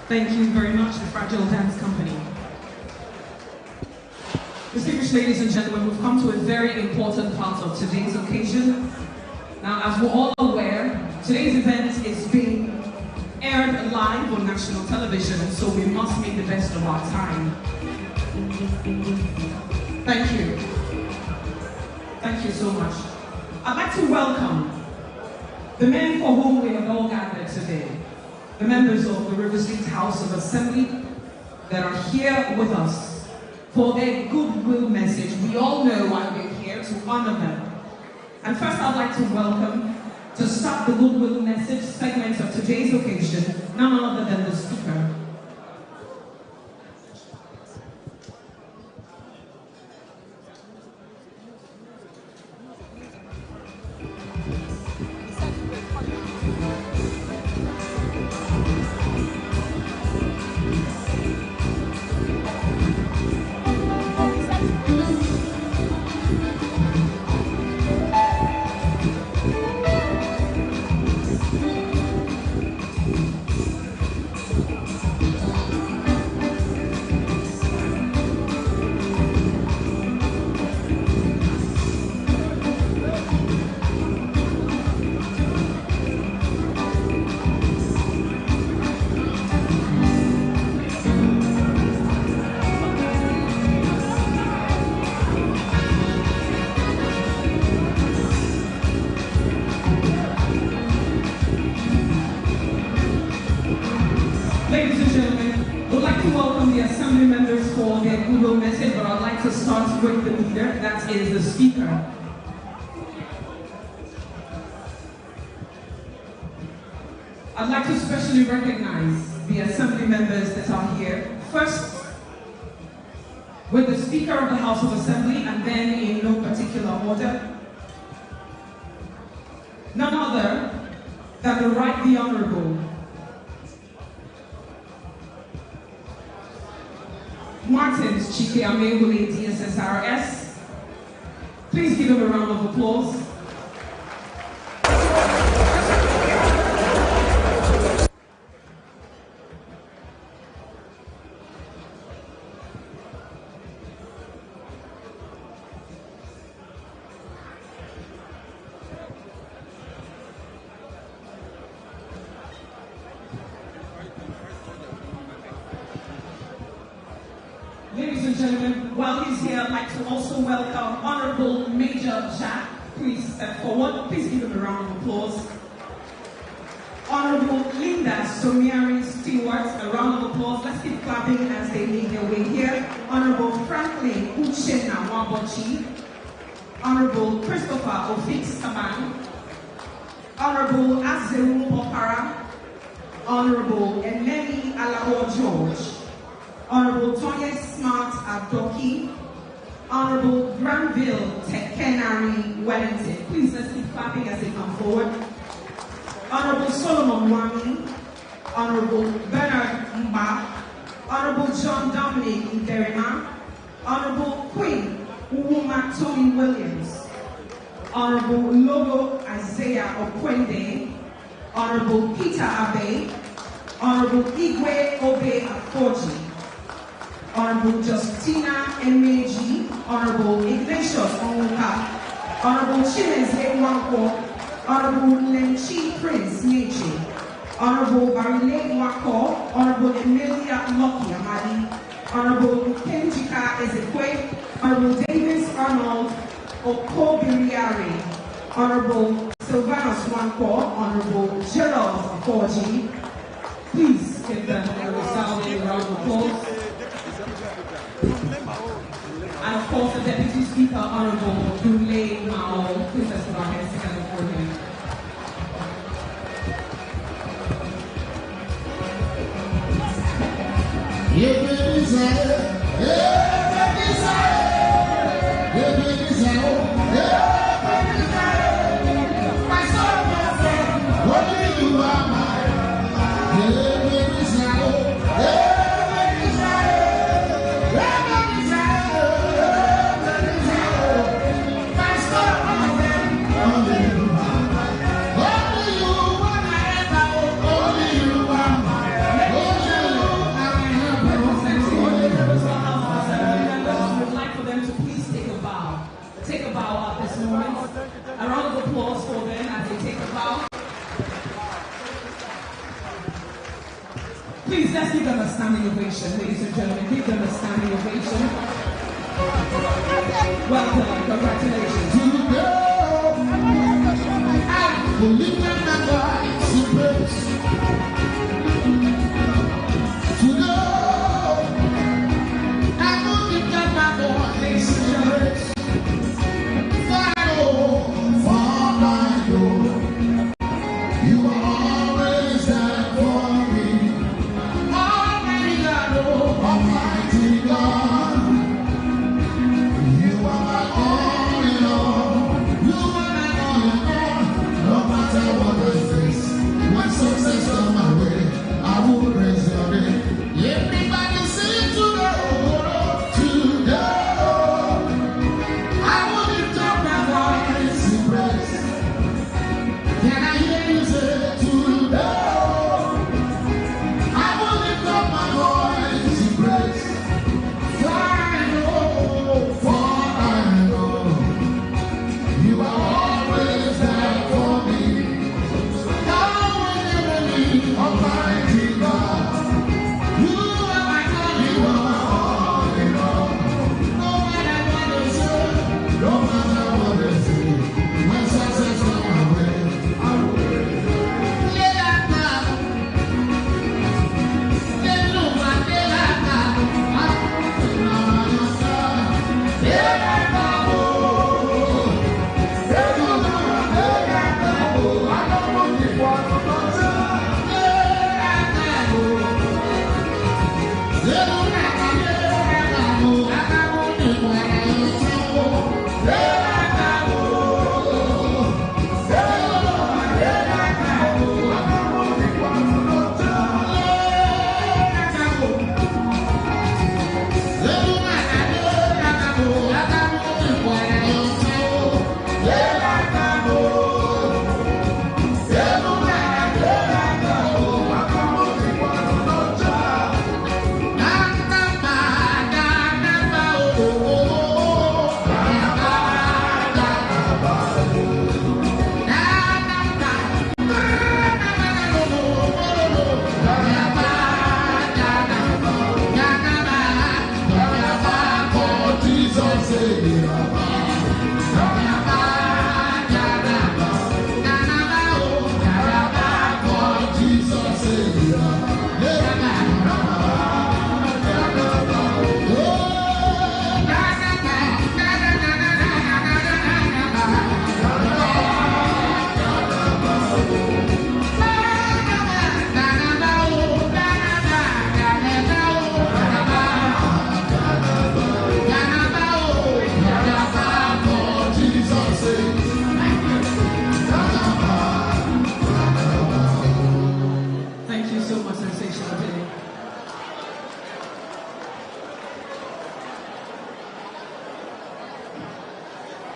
Thank you very much, the Fragile Dance Company. Distinguished ladies and gentlemen, we've come to a very important part of today's occasion. Now, as we're all aware, today's event is being aired live on national television, and so we must make the best of our time. Thank you. Thank you so much. I'd like to welcome the men for whom we have all gathered today, the members of the River State House of Assembly that are here with us for their goodwill message. We all know why we're here, to honor them. And first I'd like to welcome, to start the goodwill message segment of today's occasion, none other than the speaker. With the leader, that is the speaker. I'd like to especially recognize the assembly members that are here. First, with the Speaker of the House of Assembly, and then in no particular order. None other than the Right the Honorable Martins Chike Amewule, DSSRS. Please give him a round of applause. Ladies and gentlemen, while he's here, I'd like to also welcome Honorable Major Jack. Please step forward. Please give him a round of applause. Honorable Linda Somiari Stewart, a round of applause. Let's keep clapping as they make their way here. Honorable Franklin Uchenna Wabochi. Honorable Christopher Ofix Saban. Honorable Azeru Opara. Honorable Enemi Alao George. Honorable Tonya Smart Abdoki, Honorable Granville Tekenari Wellington. Please let's keep clapping as they come forward. Honorable Solomon Wami, Honorable Bernard Mba, Honorable John Dominic Iderima, Honorable Queen Uwuma Tony Williams, Honorable Logo Isaiah Okwende, Honorable Peter Abe, Honorable Igwe Obe Afoji, Honorable Justina Emeji, Honorable Ignatius Onwuka, Honorable Chimeze Wanko, Honorable Lenchi Prince Meche, Honorable Barile Wako, Honorable Emilia Loki Amadi, Honorable Kenjika Ezekwe, Honorable Davis Arnold Okobiriari, Honorable Sylvanus Wanko, Honorable Gerald Afoji. Please give them a resounding round of applause. And of course, the Deputy Speaker, Honorable Dule Mao, please let's put our hands together for him. Stop! moment. A round of applause for them as they take a bow. Please, let's give them a standing ovation, ladies and gentlemen. Give them a standing ovation. Welcome, congratulations.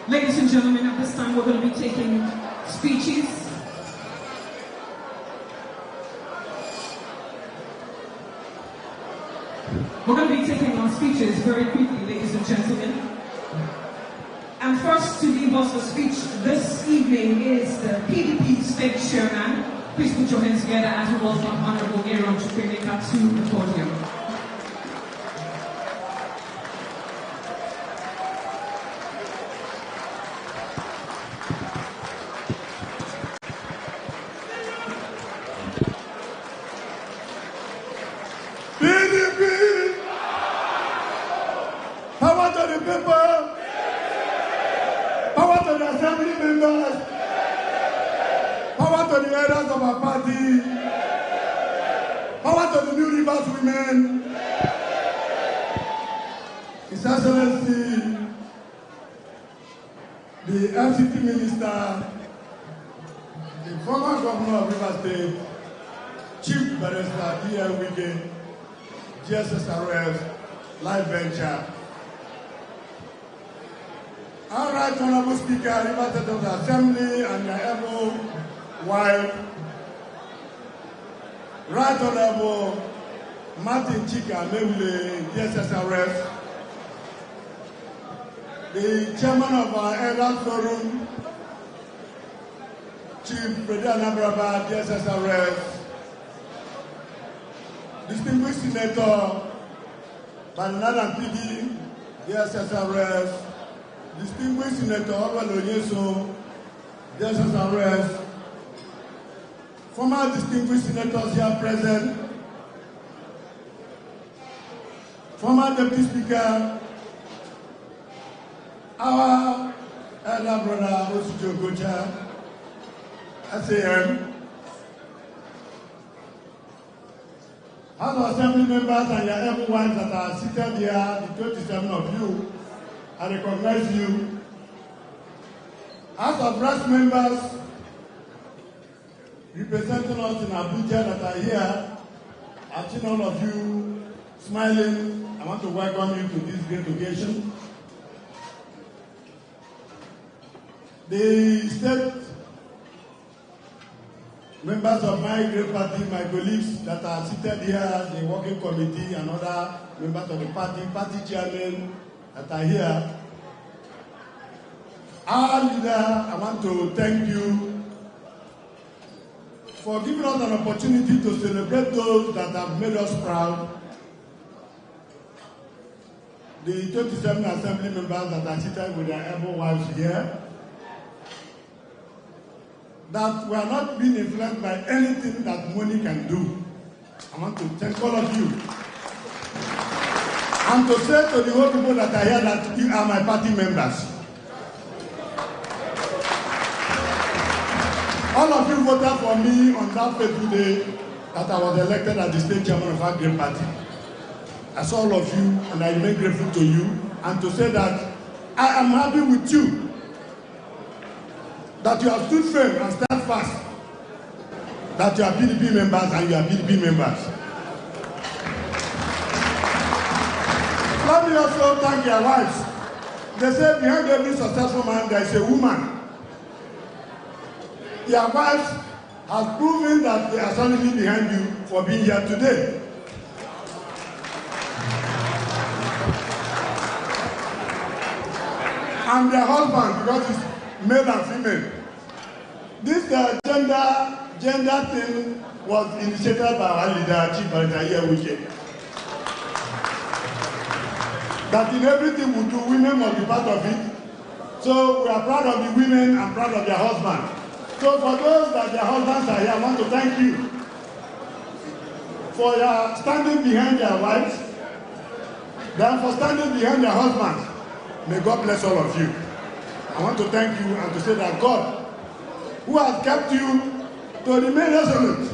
Ladies and gentlemen, at this time we're going to be taking speeches. We're going to be taking our speeches very quickly, ladies and gentlemen. And first to give us a speech this evening is the PDP State Chairman. Please put your hands together as we welcome Honorable Aaron Chukwemeka to the podium. Power to the people. Power to the assembly members. Power to the leaders of our party. Power to the New Rivers women. His Excellency, the FCT Minister, the former Governor of Rivers State, Chief Barrister Wike, GSSRF, Life Venture. All right, Honorable Speaker, Rivers State of the Assembly and your able wife, Right Honorable Martin Chika Mewule, DSSRF, the chairman of our Elders Forum, Chief President Anabraba, DSSRS, distinguished Senator Barr.Nyesom, DSSRS, distinguished Senator Wike, DSSRS, former distinguished senators here present, former Deputy Speaker, our elder brother Osujo Gocha, SAM, House of Assembly members and your everyone that are seated here, the 27 of you, I recognize you. House of Reps members representing us in Abuja that are here, I've seen all of you smiling. I want to welcome you to this great occasion. The state members of my great party, my colleagues that are seated here, the working committee and other members of the party chairmen that are here. Our leader, I want to thank you for giving us an opportunity to celebrate those that have made us proud. The 27 assembly members that are seated with their able wives here, that we are not being influenced by anything that money can do. I want to thank all of you. And to say to the whole people that are here that you are my party members. All of you voted for me on that fateful day that I was elected as the state chairman of our great party. I saw all of you and I remain grateful to you, and to say that I am happy with you, that you have stood firm and steadfast, that you are PDP members and you are PDP members. Let me also thank your wives. They say behind every successful man there is a woman. Your wives have proven that they are standing behind you for being here today. And their husband, because it's male and female. This gender thing was initiated by our leader, Chief Wike. That in everything we do, women must be part of it. So we are proud of the women and proud of their husbands. So for those that their husbands are here, I want to thank you for your standing behind their wives, then for standing behind their husbands. May God bless all of you. I want to thank you and to say that God, who has kept you to remain resolute,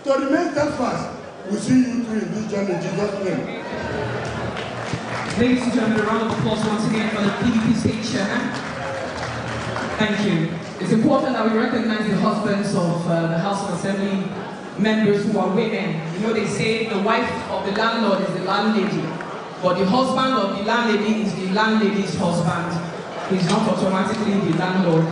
to remain steadfast, will see you through in this journey in Jesus' name. Ladies and gentlemen, a round of applause once again for the PDP state chairman. Thank you. It's important that we recognize the husbands of the House of Assembly members who are women. You know, they say the wife of the landlord is the landlady, but the husband of the landlady is the landlady's husband. He's not automatically the landlord.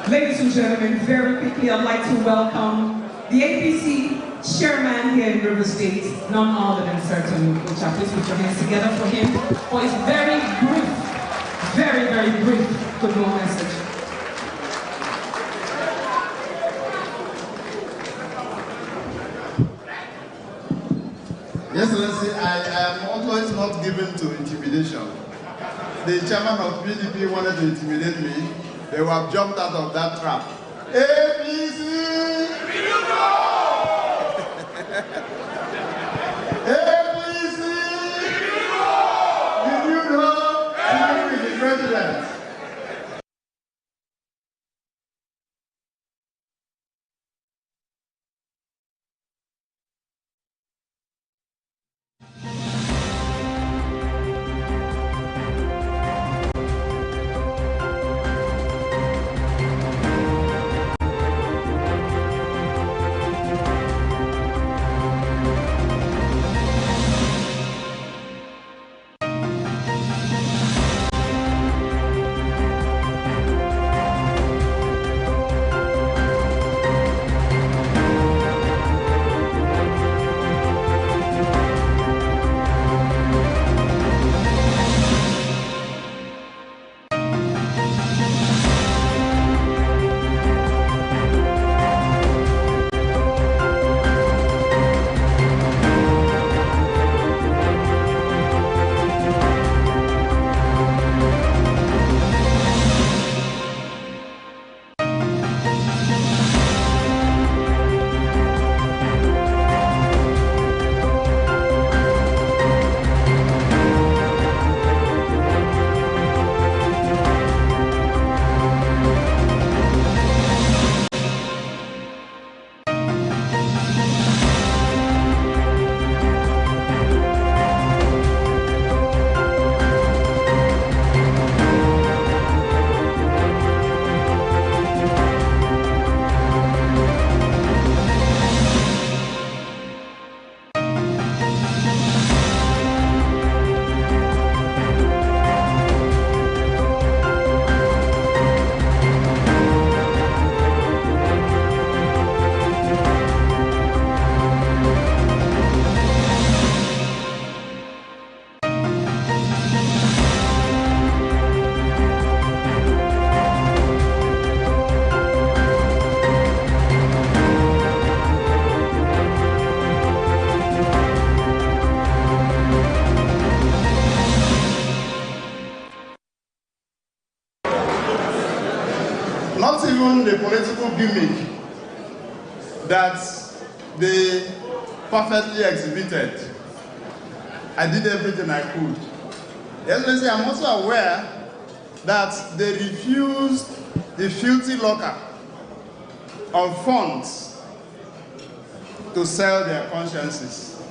Ladies and gentlemen, very quickly, I'd like to welcome the APC chairman here in River State, none other than certain, which I please put your hands together for him, for his very brief goodwill message. Yes, Excellency, I am always not given to intimidation. The chairman of PDP wanted to intimidate me. They would have jumped out of that trap. APC! APC! Renewed hope! And with the president. Not even the political gimmick that they perfectly exhibited. I did everything I could. Excellency, I'm also aware that they refused the filthy locker of funds to sell their consciences.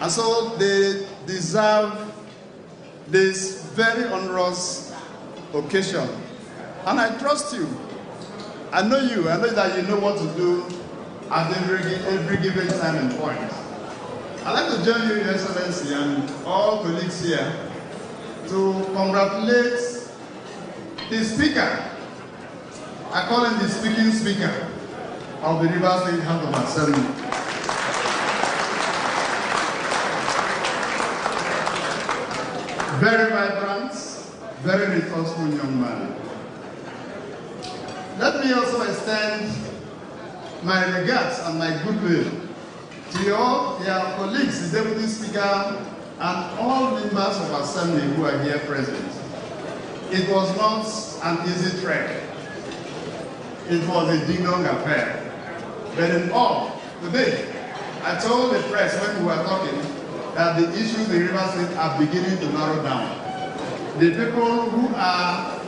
And so they deserve this very onerous occasion. And I trust you. I know you. I know that you know what to do at every given time and point. I'd like to join you, Your Excellency, and all colleagues here to congratulate the Speaker. I call him the speaking Speaker of the Rivers State House of Assembly. Very vibrant, very resourceful young man. Let me also extend my regards and my goodwill to your colleagues, the Deputy Speaker, and all members of Assembly who are here present. It was not an easy trek. It was a ding-dong affair. But in all, today, I told the press when we were talking that the issues in River State are beginning to narrow down. The people who are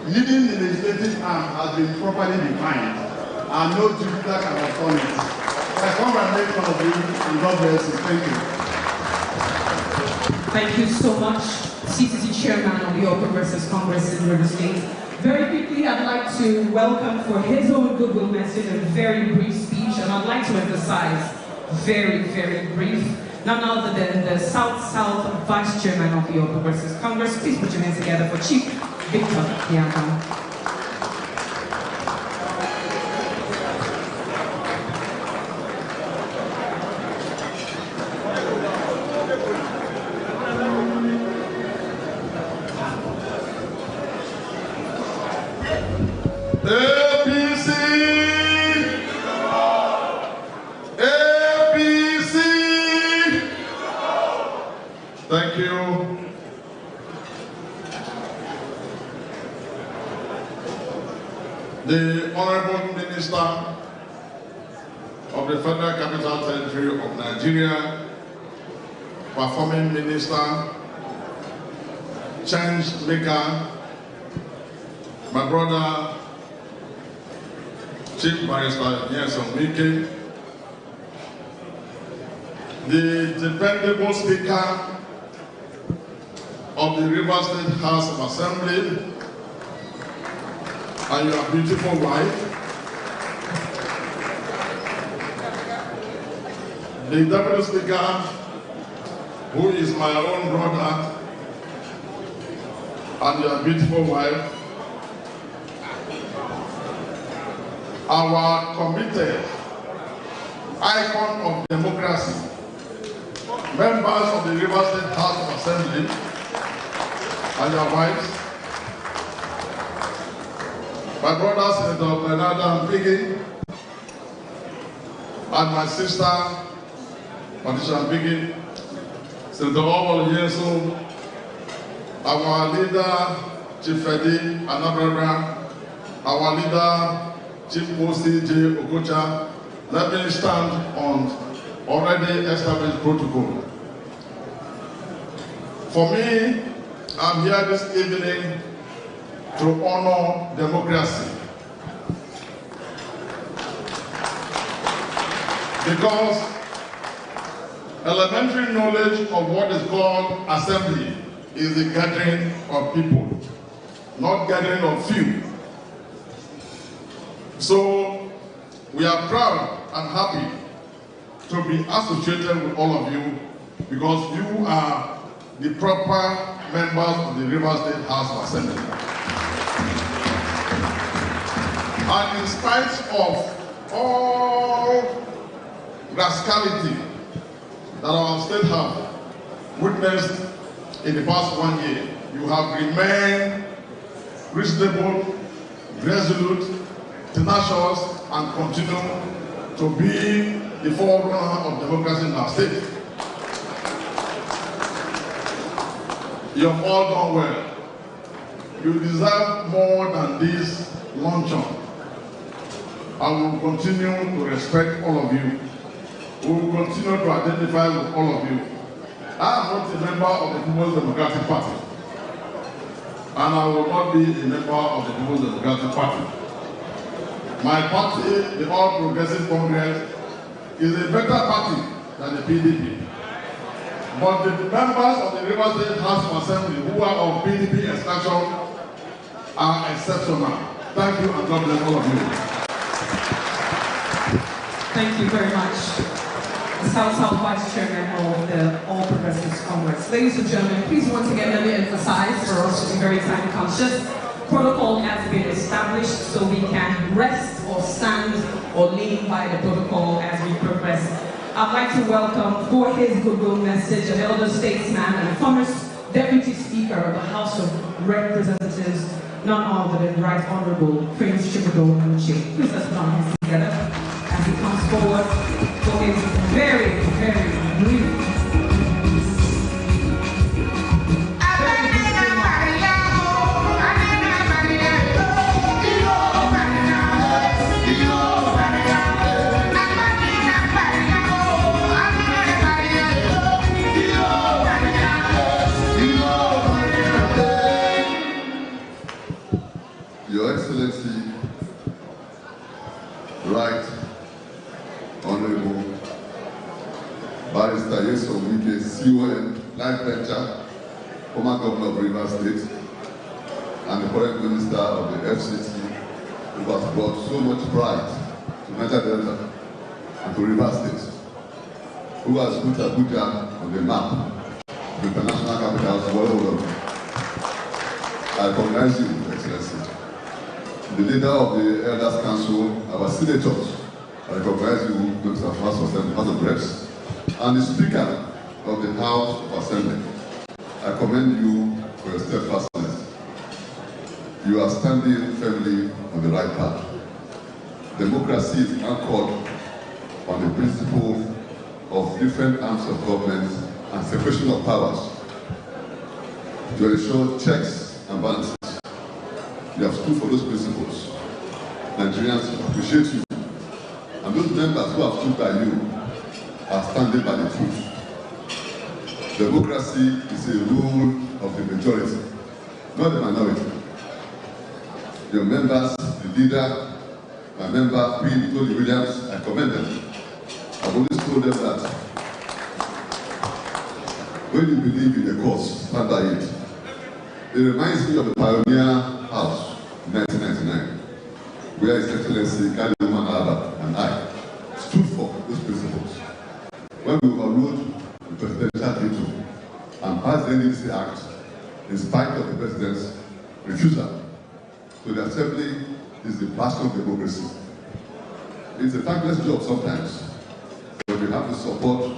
leading the legislative arm has been properly defined, and no Jupiter can affirm it. I congratulate all of you, and God bless you. Thank you. Thank you so much, CCC Chairman of the All Progressives Congress in River State. Very quickly, I'd like to welcome for his own goodwill message a very brief speech, and I'd like to emphasize very, very brief. Now the South Vice Chairman of the All Progressives Congress, please put your hands together for Chief Victor Nyaka. Thank you. The Honorable Minister of the Federal Capital Territory of Nigeria, Performing Minister, Change Maker, my brother, Chief Barr.Nyesom, Wike, the dependable Speaker of the River State House of Assembly, and your beautiful wife, the Deputy Speaker, who is my own brother, and your beautiful wife, our committed icon of democracy, members of the River State House of Assembly, and your wives, my brother Senator Bernardo Mpigi, and my sister Patricia Mpigi, Senator Barr.Nyesom, our leader Chief Fedi Anabrara, our leader Chief Mosi J. Okocha. Let me stand on already established protocol. For me, I'm here this evening to honor democracy. Because elementary knowledge of what is called assembly is the gathering of people, not gathering of few. So we are proud and happy to be associated with all of you because you are the proper members of the River State House of Assembly. And in spite of all rascality that our state have witnessed in the past 1 year, you have remained reasonable, resolute, tenacious, and continue to be the forerunner of democracy in our state. You have all done well. You deserve more than this Luncheon. I will continue to respect all of you. We will continue to identify with all of you. I am not a member of the People's Democratic Party, and I will not be a member of the People's Democratic Party. My party, the All Progressive Congress, is a better party than the PDP. But the members of the River State House of Assembly who are of PDP extraction are exceptional. Thank you, and God bless all of you. Thank you very much. The South Vice Chairman of the All Progressives Congress. Ladies and gentlemen, please once again let me emphasize for us to be very time conscious. Protocol has been established so we can rest or stand or lean by the protocol as we progress. I'd like to welcome for his goodwill message an elder statesman and former Deputy Speaker of the House of Representatives, none other than Right Honorable Prince Luncheon. Please let's put our hands together as he comes forward for his very, very brief. Your Excellency, Right Honorable Barr.Nyesom, Wike, CON, Life Venture, former Governor of Rivers State, and the current Minister of the FCT, who has brought so much pride to Niger Delta and to Rivers State, who has put Abuja on the map, the international capital of the world. I recognize you, Excellency. The leader of the Elders Council, our senators, I recognize you, members of the House of Assembly, House of Reps, and the Speaker of the House of Assembly. I commend you for your steadfastness. You are standing firmly on the right path. Democracy is anchored on the principle of different arms of government and separation of powers to ensure checks and balances. You have stood for those principles. Nigerians appreciate you. And those members who have stood by you are standing by the truth. Democracy is a rule of the majority, not the minority. Your members, the leader, my member, Queen Tony Williams, I commend them. I've always told them that when you believe in a cause, stand by it. It reminds me of the Pioneer House in 1999, where His Excellency Kaliman Alaba and I stood for those principles. When we overruled the presidential veto and passed the NDC Act in spite of the president's refusal, so the assembly is the bastion of democracy. It's a thankless job sometimes, but you have the support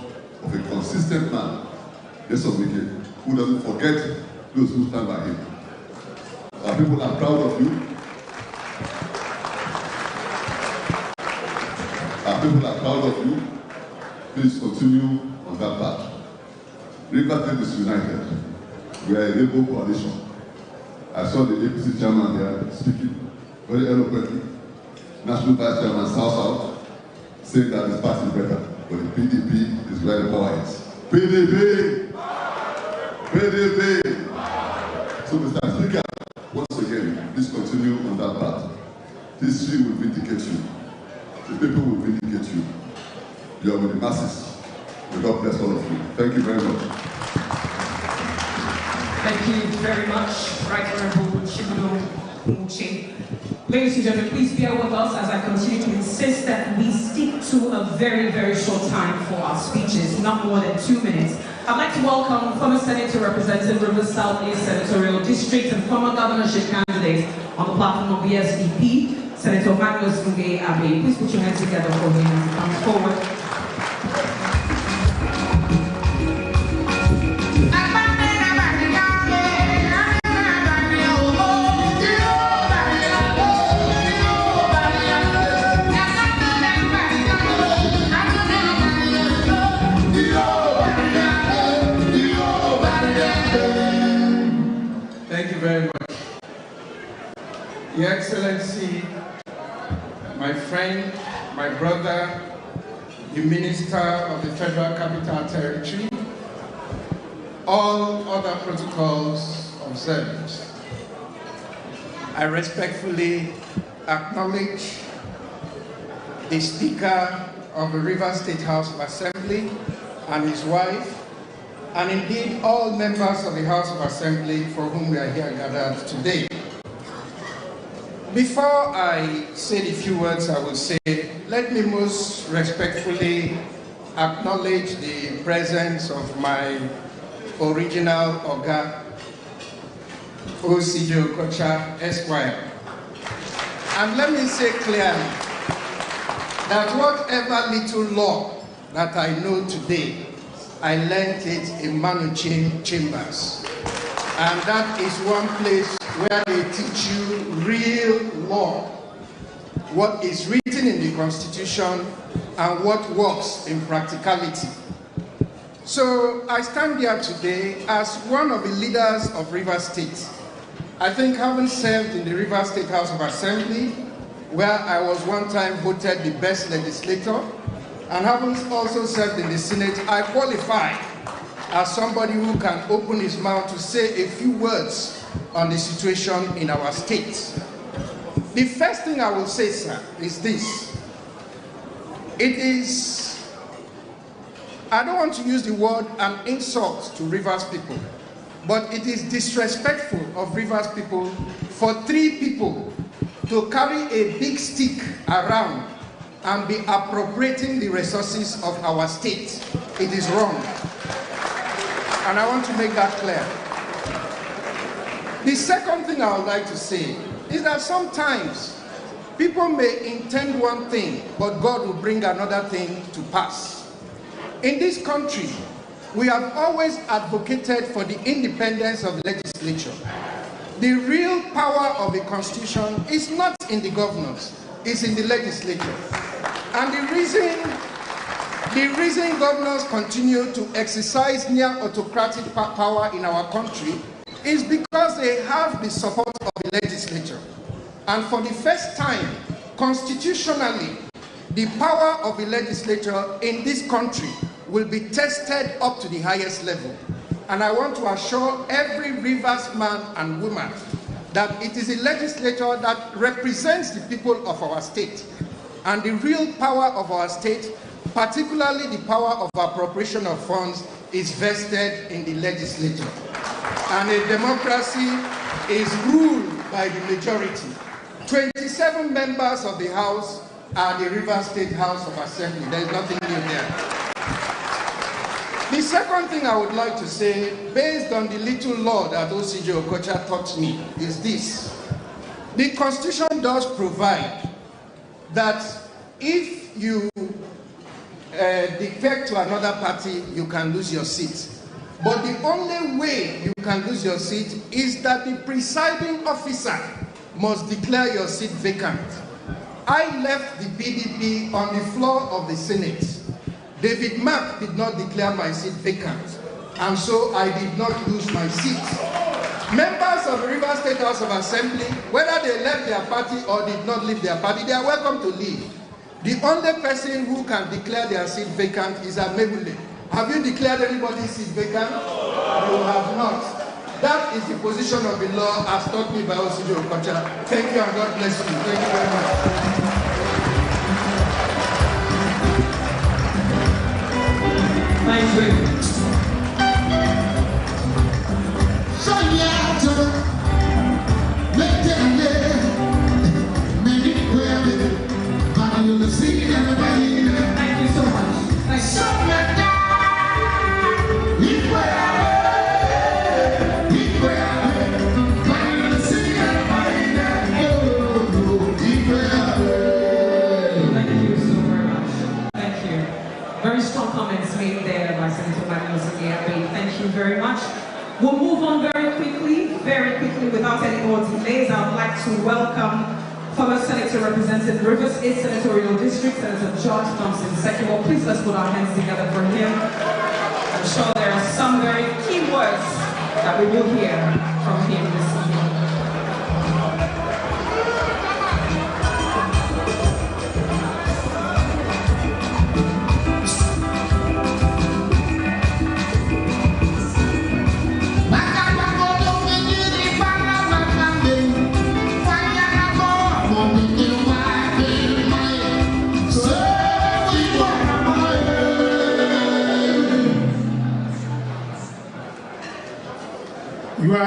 of a consistent man, Nyesom Wike, who doesn't forget those who stand by him. Our people are proud of you. Our people are proud of you. Please continue on that path. Rivers State is united. We are a rainbow coalition. I saw the APC chairman there speaking very eloquently. National Vice Chairman South saying that this party is better, but the PDP is where the power is. PDP! PDP! So, Mr. Speaker, once again, please continue on that path. History will vindicate you. The people will vindicate you. You are with the masses. May God bless all of you. Thank you very much. Thank you very much, Right Honorable Luncheon. Ladies and gentlemen, please bear with us as I continue to insist that we stick to a very, very short time for our speeches, not more than 2 minutes. I'd like to welcome former Senator representing Rivers South East Senatorial District and former governorship candidate on the platform of the SDP, Senator Magnus Abe. Please put your hands together for him as he comes forward. Your Excellency, my friend, my brother, the Minister of the Federal Capital Territory, all other protocols observed. I respectfully acknowledge the Speaker of the Rivers State House of Assembly and his wife, and indeed all members of the House of Assembly for whom we are here gathered today. Before I say the few words I will say, let me most respectfully acknowledge the presence of my original Oga, O.C.J. Okocha, Esquire. And let me say clearly that whatever little law that I know today, I learned it in Manu Chambers. And that is one place where they teach you real law, what is written in the Constitution and what works in practicality. So I stand here today as one of the leaders of Rivers State. I think having served in the Rivers State House of Assembly, where I was one time voted the best legislator, and having also served in the Senate, I qualify as somebody who can open his mouth to say a few words on the situation in our state. The first thing I will say, sir, is this. It is, I don't want to use the word an insult to Rivers people, but it is disrespectful of Rivers people for 3 people to carry a big stick around and be appropriating the resources of our state. It is wrong. And I want to make that clear. The second thing I would like to say is that sometimes people may intend one thing, but God will bring another thing to pass. In this country, we have always advocated for the independence of the legislature. The real power of the Constitution is not in the governors, it's in the legislature. And the reason governors continue to exercise near autocratic power in our country is because they have the support of the legislature. And for the first time, constitutionally, the power of the legislature in this country will be tested up to the highest level. And I want to assure every Rivers man and woman that it is a legislature that represents the people of our state. And the real power of our state, particularly the power of appropriation of funds, is vested in the legislature. And a democracy is ruled by the majority. 27 members of the House are the Rivers State House of Assembly. There is nothing new there. The second thing I would like to say, based on the little law that O.C.J. Okocha taught me, is this. The Constitution does provide that if you defect to another party, you can lose your seat. But the only way you can lose your seat is that the presiding officer must declare your seat vacant. I left the PDP on the floor of the Senate. David Mack did not declare my seat vacant, and so I did not lose my seat. Members of the Rivers State House of Assembly, whether they left their party or did not leave their party, they are welcome to leave. The only person who can declare their seat vacant is Amebule. Have you declared anybody's seat vacant? You have not. That is the position of the law as taught me by O.C.J. Okocha. Thank you and God bless you. Thank you very much. Thank you. Thank you so much. Thank you. Very strong comments made there by Senator Barr.Nyesom. Thank you very much. We'll move on very quickly, without any more delays. I would like to welcome former Senator representing Rivers 8 Senatorial District, Senator George Thompson II. Please let's put our hands together for him. I'm sure there are some very key words that we will hear from him this evening.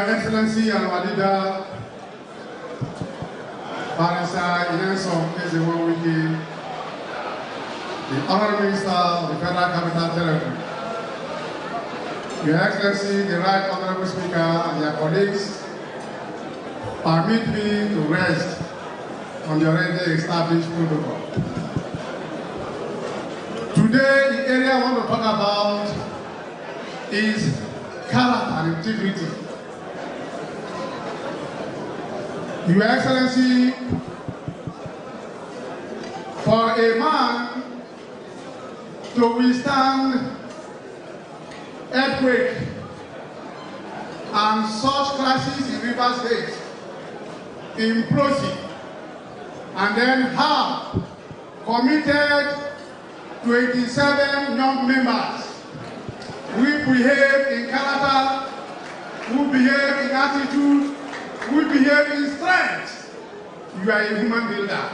Excellency and our leader, Barr.Nyesom, is the one with the Honorable Minister of the Federal Capital Territory. Your Excellency, the Right Honorable Speaker, and your colleagues, permit me to rest on the already established protocol. Today, the area I want to talk about is character and integrity. Your Excellency, for a man to withstand earthquake and such crises in Rivers State, implosive, and then have committed 27 young members who behave in character, who behave in attitude, who behave in strength. You are a human builder.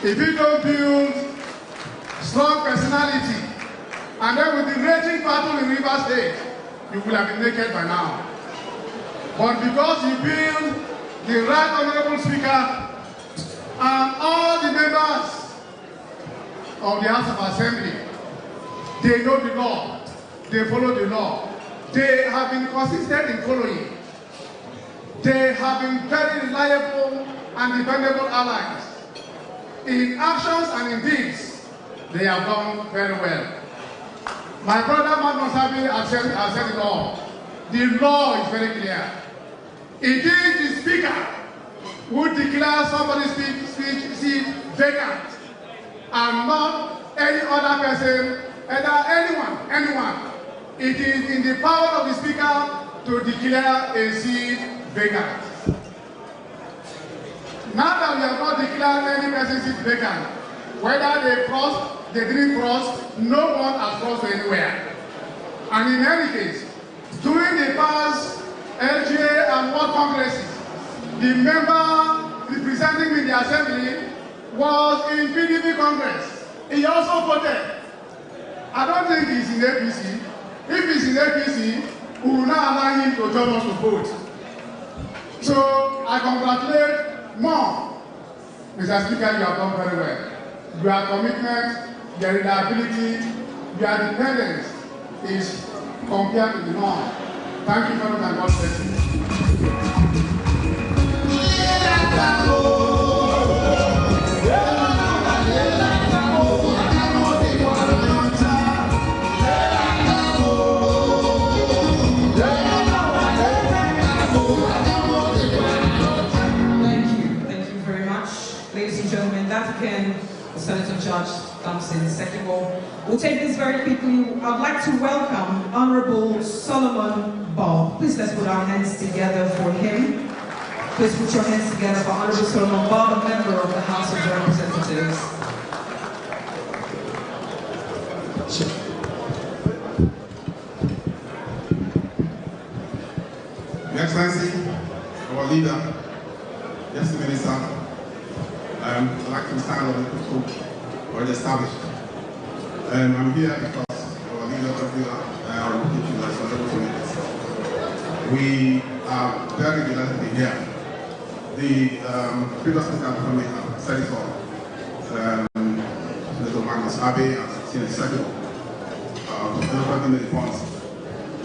If you don't build strong personality, and then with the raging battle in Rivers State, you will have been naked by now. But because you build the Right Honorable Speaker and all the members of the House of Assembly, they know the law, they follow the law, they have been consistent in following. They have been very reliable and dependable allies. In actions and in deeds, they have done very well. My brother Barr.Nyesom has said it all. The law is very clear. It is the Speaker who declares somebody's seat vacant, and not any other person, anyone. It is in the power of the Speaker to declare a seat vacant. Now that we have not declared any person's seat vacant, whether they crossed, they didn't cross, no one has crossed anywhere. And in any case, during the past LGA and World Congresses, the member representing me in the Assembly was in PDP Congress. He also voted. I don't think he's in APC. If he's in APC, we will not allow him to join us to vote. So I congratulate more. Mr. Speaker, you have done very well. Your commitment, your reliability, your dependence is compared to the norm. Thank you very much and God bless you. Ladies and gentlemen, that again was Senator Judge Thompson. Second of all, we'll take this very quickly. I'd like to welcome Honorable Solomon Barr. Please let's put our hands together for him. Please put your hands together for Honorable Solomon Barr, a member of the House of Representatives. Your Excellency, our leader, Yes, Minister, I'd like to stand on the protocol already established. I'm here because our leader, our we are very delighted to be here. The previous speaker before me said it all. Senator Barr.Nyesom and Senator Secretary in the response,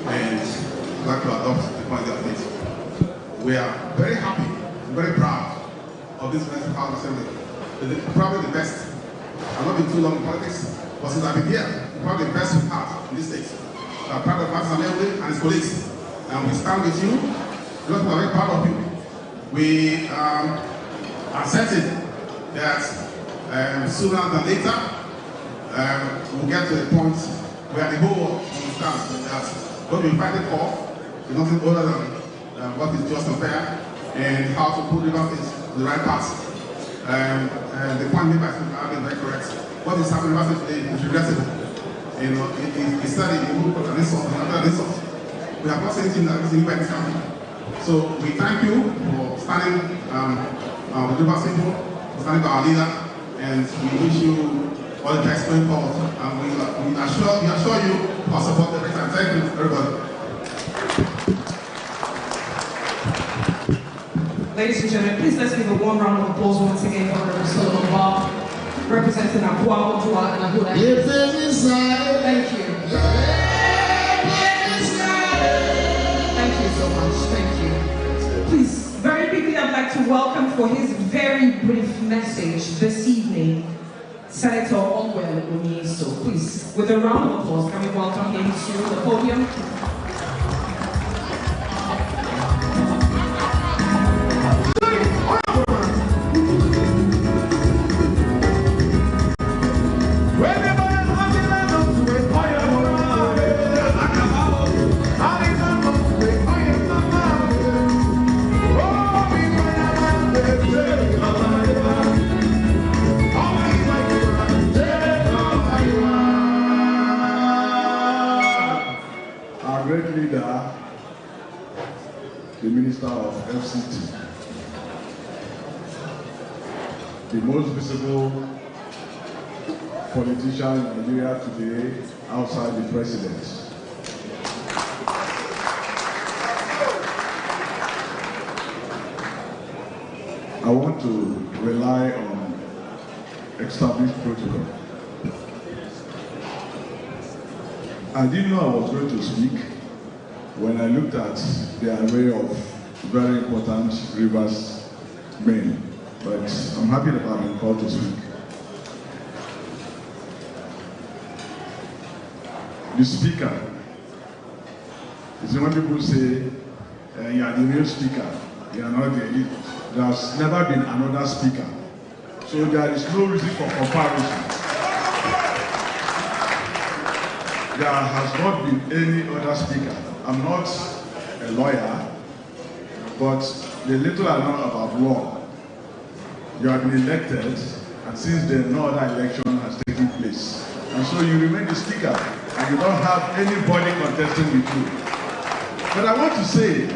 and I'd like to adopt the point of it. We are very happy, very proud of this National House Assembly. It's probably the best. I've not been too long in politics, but since I've been here, probably the best we've had in this state. So I'm proud of Barr.Nyesom and his colleagues. And we stand with you because we are very proud of you. We are certain that sooner than later, we'll get to a point where the whole world understands that what we're fighting for is nothing other than what is just and fair and how to put Rivers in the right path. The point made by Senator Abel is very correct. What is happening in Rivers today is regrettable. You know, it's studying the whole of this sort. We have not seen anything that is in this country. So we thank you for standing with Rivers people, for standing by our leader, and we wish you all the best going forward. And we assure you our support every time. Thank you, everybody. Ladies and gentlemen, please let's give a warm round of applause once again for Reverend Solomon Barr, representing Akwa, Otua, and Ahuda. Thank you. Thank you so much. Thank you. Please, very quickly, I'd like to welcome for his very brief message this evening, Senator Barr.Nyesom. Please, with a round of applause, can we welcome him to the podium? The Minister of FCT, the most visible politician in Nigeria today outside the president. I want to rely on established protocol. I didn't know I was going to speak when I looked at the array of very important Rivers men, but I'm happy that I've been called to speak. The speaker, is when people say, you are the real speaker, you are not the elite. There's never been another speaker. So there is no reason for comparison. There has not been any other speaker. I'm not a lawyer, but the little I know about law, you have been elected, and since then no other election has taken place. And so you remain the speaker, and you don't have anybody contesting with you. But I want to say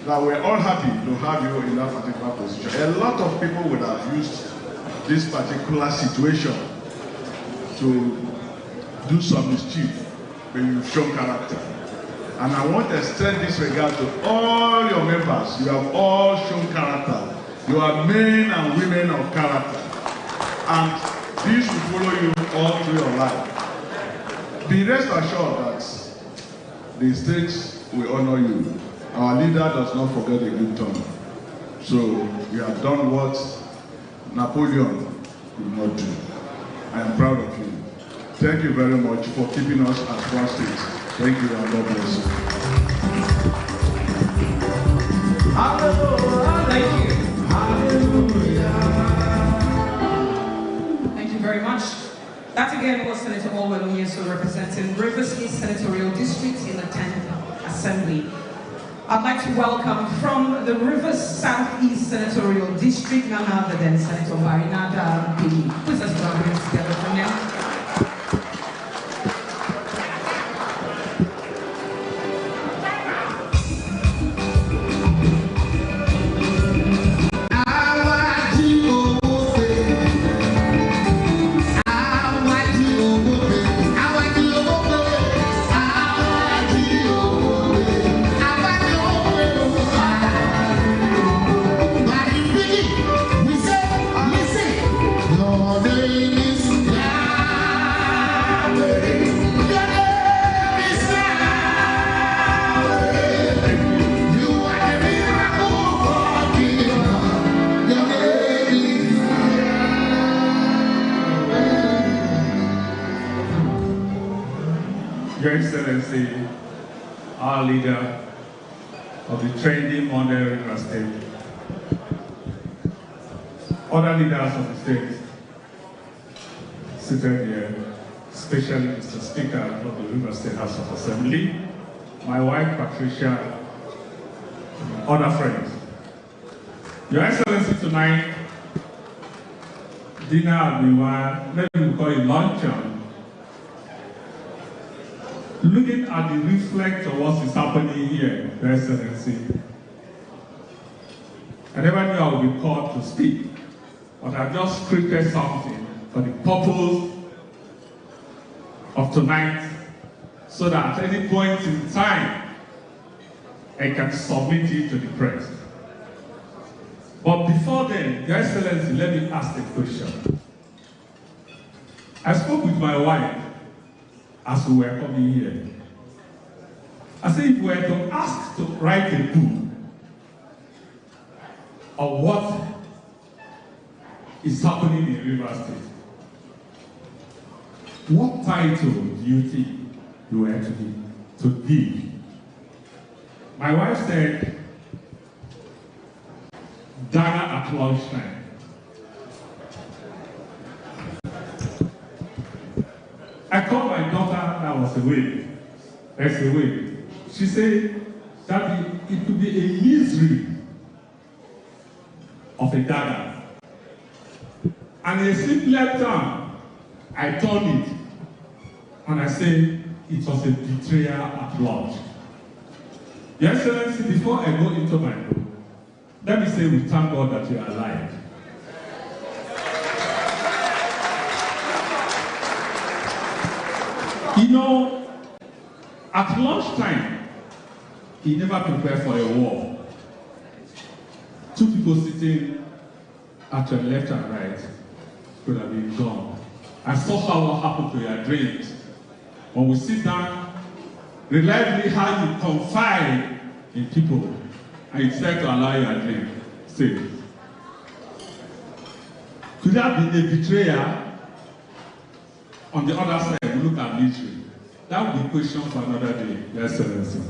that we're all happy to have you in that particular position. A lot of people would have used this particular situation to do some mischief, but you've shown character. And I want to extend this regard to all your members. You have all shown character. You are men and women of character. And this will follow you all through your life. Be rest assured that the state will honor you. Our leader does not forget a good turn. So you have done what Napoleon could not do. I am proud of you. Thank you very much for keeping us as one state. Thank you and God bless you. Hallelujah. Thank you. Hallelujah. Thank you very much. That again was Senator Barr.Nyesom representing Rivers East Senatorial District in the 10th Assembly. I'd like to welcome from the Rivers Southeast Senatorial District, none other than Senator Barr.Nyesom. Please let's put our hands together for him. Your Excellency, our leader of the trending model River State, other leaders of the state seated here, especially Mr. Speaker of the River State House of Assembly, my wife Patricia, and other friends. Your Excellency, tonight, dinner at maybe we call it luncheon, looking at the reflect of what is happening here, Your Excellency. I never knew I would be called to speak, but I just scripted something for the purpose of tonight, so that at any point in time, I can submit it to the press. But before then, Your Excellency, let me ask a question. I spoke with my wife as we were coming here. I said, if we were to ask to write a book of what is happening in Rivers State, what title do you think you were to give? My wife said, Dagger at lunchtime. I called my daughter that was away. She said, Daddy, it could be a misery of a dagger. And a simpler term, I turned it, and I said, it was a betrayal at lunch. Your Excellency, before I go into my book, let me say we thank God that you are alive. You know, at lunchtime, he never prepared for a war. Two people sitting at your left and right could have been gone. I saw how what happened to your dreams. When we sit down, reliably how you confide in people and you try to allow your dream stay. Could that be a betrayer? On the other side, we look at military. That would be a question for another day, Your Excellency.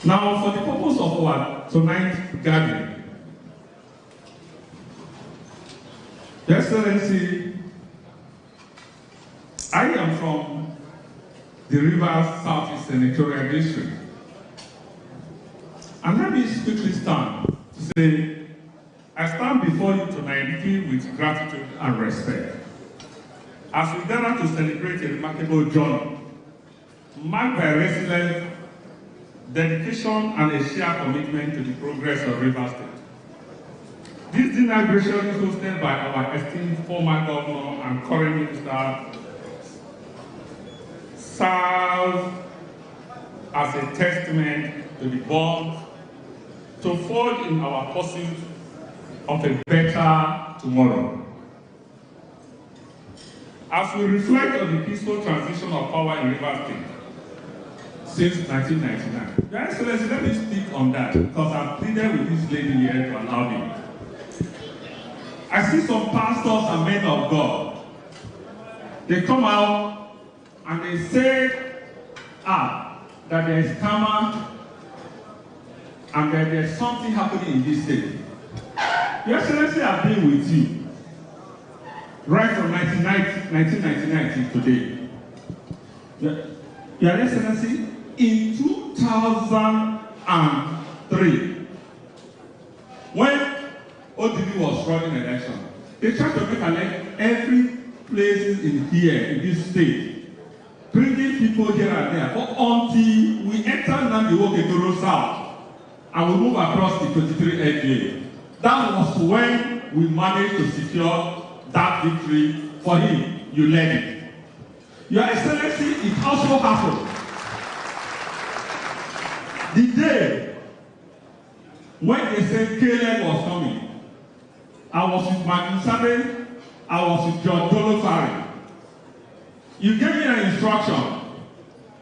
Now, for the purpose of our tonight's gathering, Your Excellency, I am from the Rivers Southeast Senatorial District. And let me quickly stand to say, I stand before you tonight with gratitude and respect. As we gather to celebrate a remarkable journey, marked by resilience, dedication, and a shared commitment to the progress of Rivers State. This inauguration is hosted by our esteemed former governor and current minister, serves as a testament to the bond to forge in our pursuit of a better tomorrow. As we reflect on the peaceful transition of power in Rivers State since 1999, Your Excellency, let me speak on that because I've pleaded with this lady here to allow me. I see some pastors and men of God. They come out and they say, that there is karma and that there's something happening in this state. Your Excellency, I've been with you right from 1999 to today. Your Excellency, in 2003, when ODB was running election, they tried to make every place in here, in this state, bringing people here and there, but until we enter Namdi South and we move across the 23 LGA. That was when we managed to secure that victory for him. You led it. Your Excellency, it also happened. The day when they said Caleb was coming, I was with Barr.Nyesom, I was with John Dolofari. You gave me an instruction,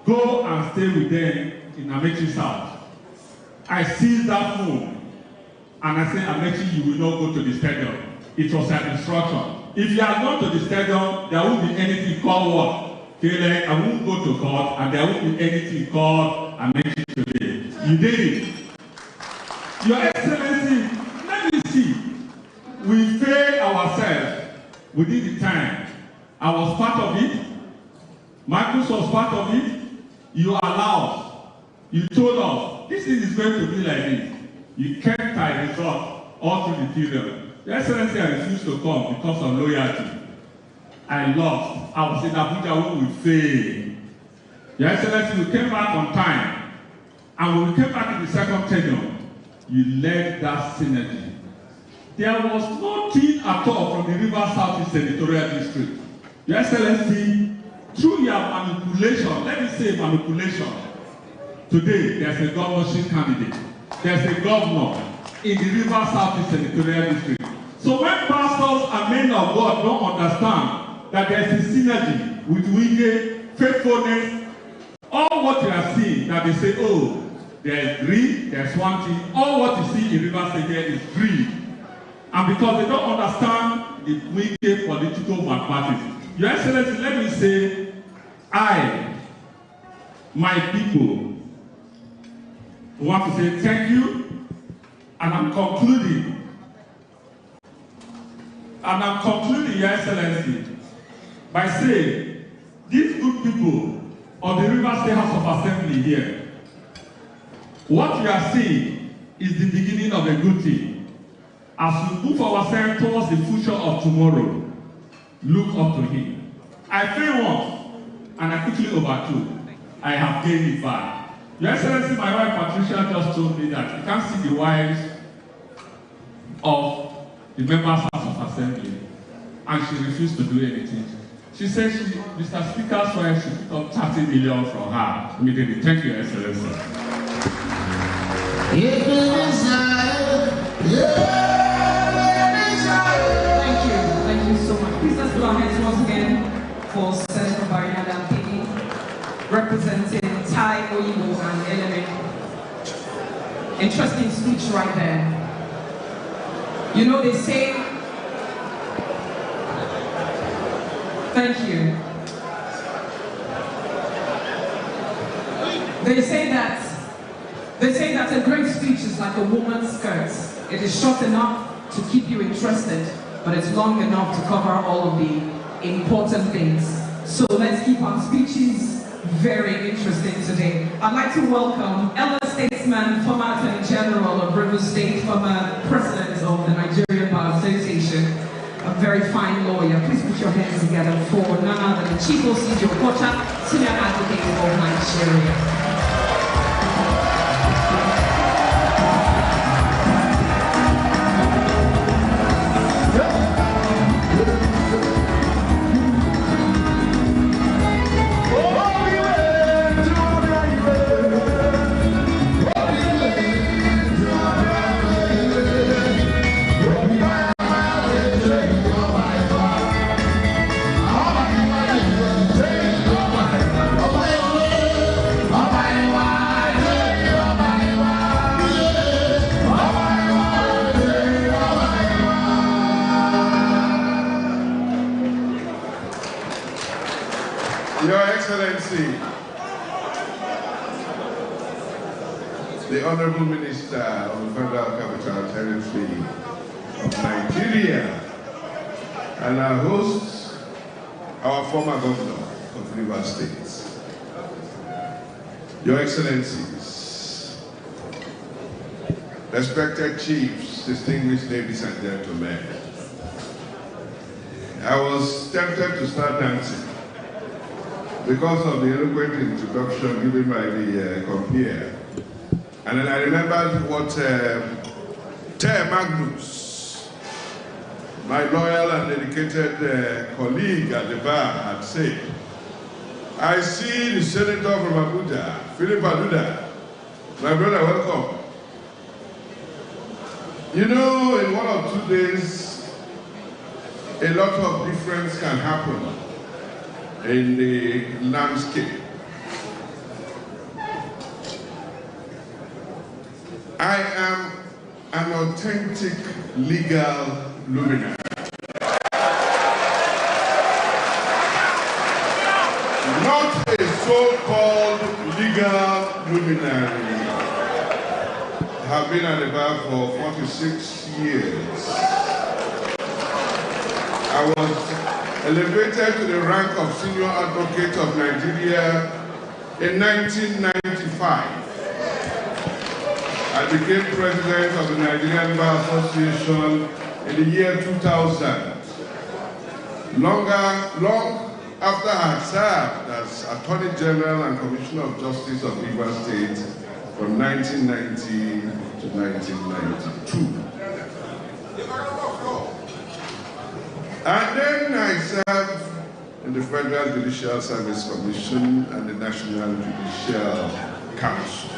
go and stay with them in Amechi South. I seized that phone and I said, Amechi, you will not go to the stadium. It was an instruction. If you are going to the stadium, there won't be anything called what? Caleb, I won't go to court and there won't be anything called Amechi today. You did it. Your Excellency, let me see. We failed ourselves within the time. I was part of it. Marcus was part of it. You allowed. You told us, this is going to be like this. You kept my result all through the period. Your Excellency, I refused to come because of loyalty. I lost. I was in Abuja when we failed. Your Excellency, we came back on time. And when we came back in the second tenure, you led that synergy. There was nothing at all from the Rivers Southeast Senatorial District. Your Excellency, through your manipulation, let me say manipulation, Today, there's a governorship candidate. There's a governor in the River Southeast Senatorial District. So when pastors and men of God don't understand that there's a synergy with Wike, faithfulness, all what you are seeing, that they say, oh, there's greed, there's one thing, all what you see in River State is greed. And because they don't understand the Wike political mathematics. Your Excellency, let me say, my people, want to say thank you, and I'm concluding, Your Excellency, by saying, these good people of the River State House of Assembly here, what we are seeing is the beginning of a good thing. As we move ourselves towards the future of tomorrow, look up to him. I failed once, and I quickly overtook. I have gained it back. Your Excellency, my wife Patricia just told me that you can't see the wives of the members of Assembly, and she refused to do anything. She said Mr. Speaker's wife should pick up 30 million from her immediately. Thank you, Your Excellency. Thank you so much. Please let's put our hands once again for Senator Barr.Nyesom, representing Thai, Oyibo, and Element. Interesting speech right there. You know, they say, thank you. They say that a great speech is like a woman's skirt. It is short enough to keep you interested, but it's long enough to cover all of the important things. So let's keep our speeches very interesting today. I'd like to welcome elder statesman, former Attorney General of Rivers State, former President of the Nigerian Bar Association, a very fine lawyer. Please put your hands together for none other than Chief O.C. Kocha, Senior Advocate of Nigeria. Your Excellency, the Honorable Minister of the Federal Capital Territory of Nigeria, and our host, our former governor of Rivers State. Your Excellencies, respected chiefs, distinguished ladies and gentlemen, I was tempted to start dancing because of the eloquent introduction given by the compeer. And then I remembered what Ter Magnus, my loyal and dedicated colleague at the bar, had said. I see the senator from Abuja, Philip Aduda. My brother, welcome. You know, in 1 or 2 days, a lot of difference can happen in the landscape. I am an authentic legal luminary. Not a so-called legal luminary. I have been at the bar for 46 years. I was elevated to the rank of Senior Advocate of Nigeria in 1995. I became President of the Nigerian Bar Association in the year 2000. Long after I had served as Attorney General and Commissioner of Justice of Rivers State from 1990 to 1992. And then I served in the Federal Judicial Service Commission and the National Judicial Council.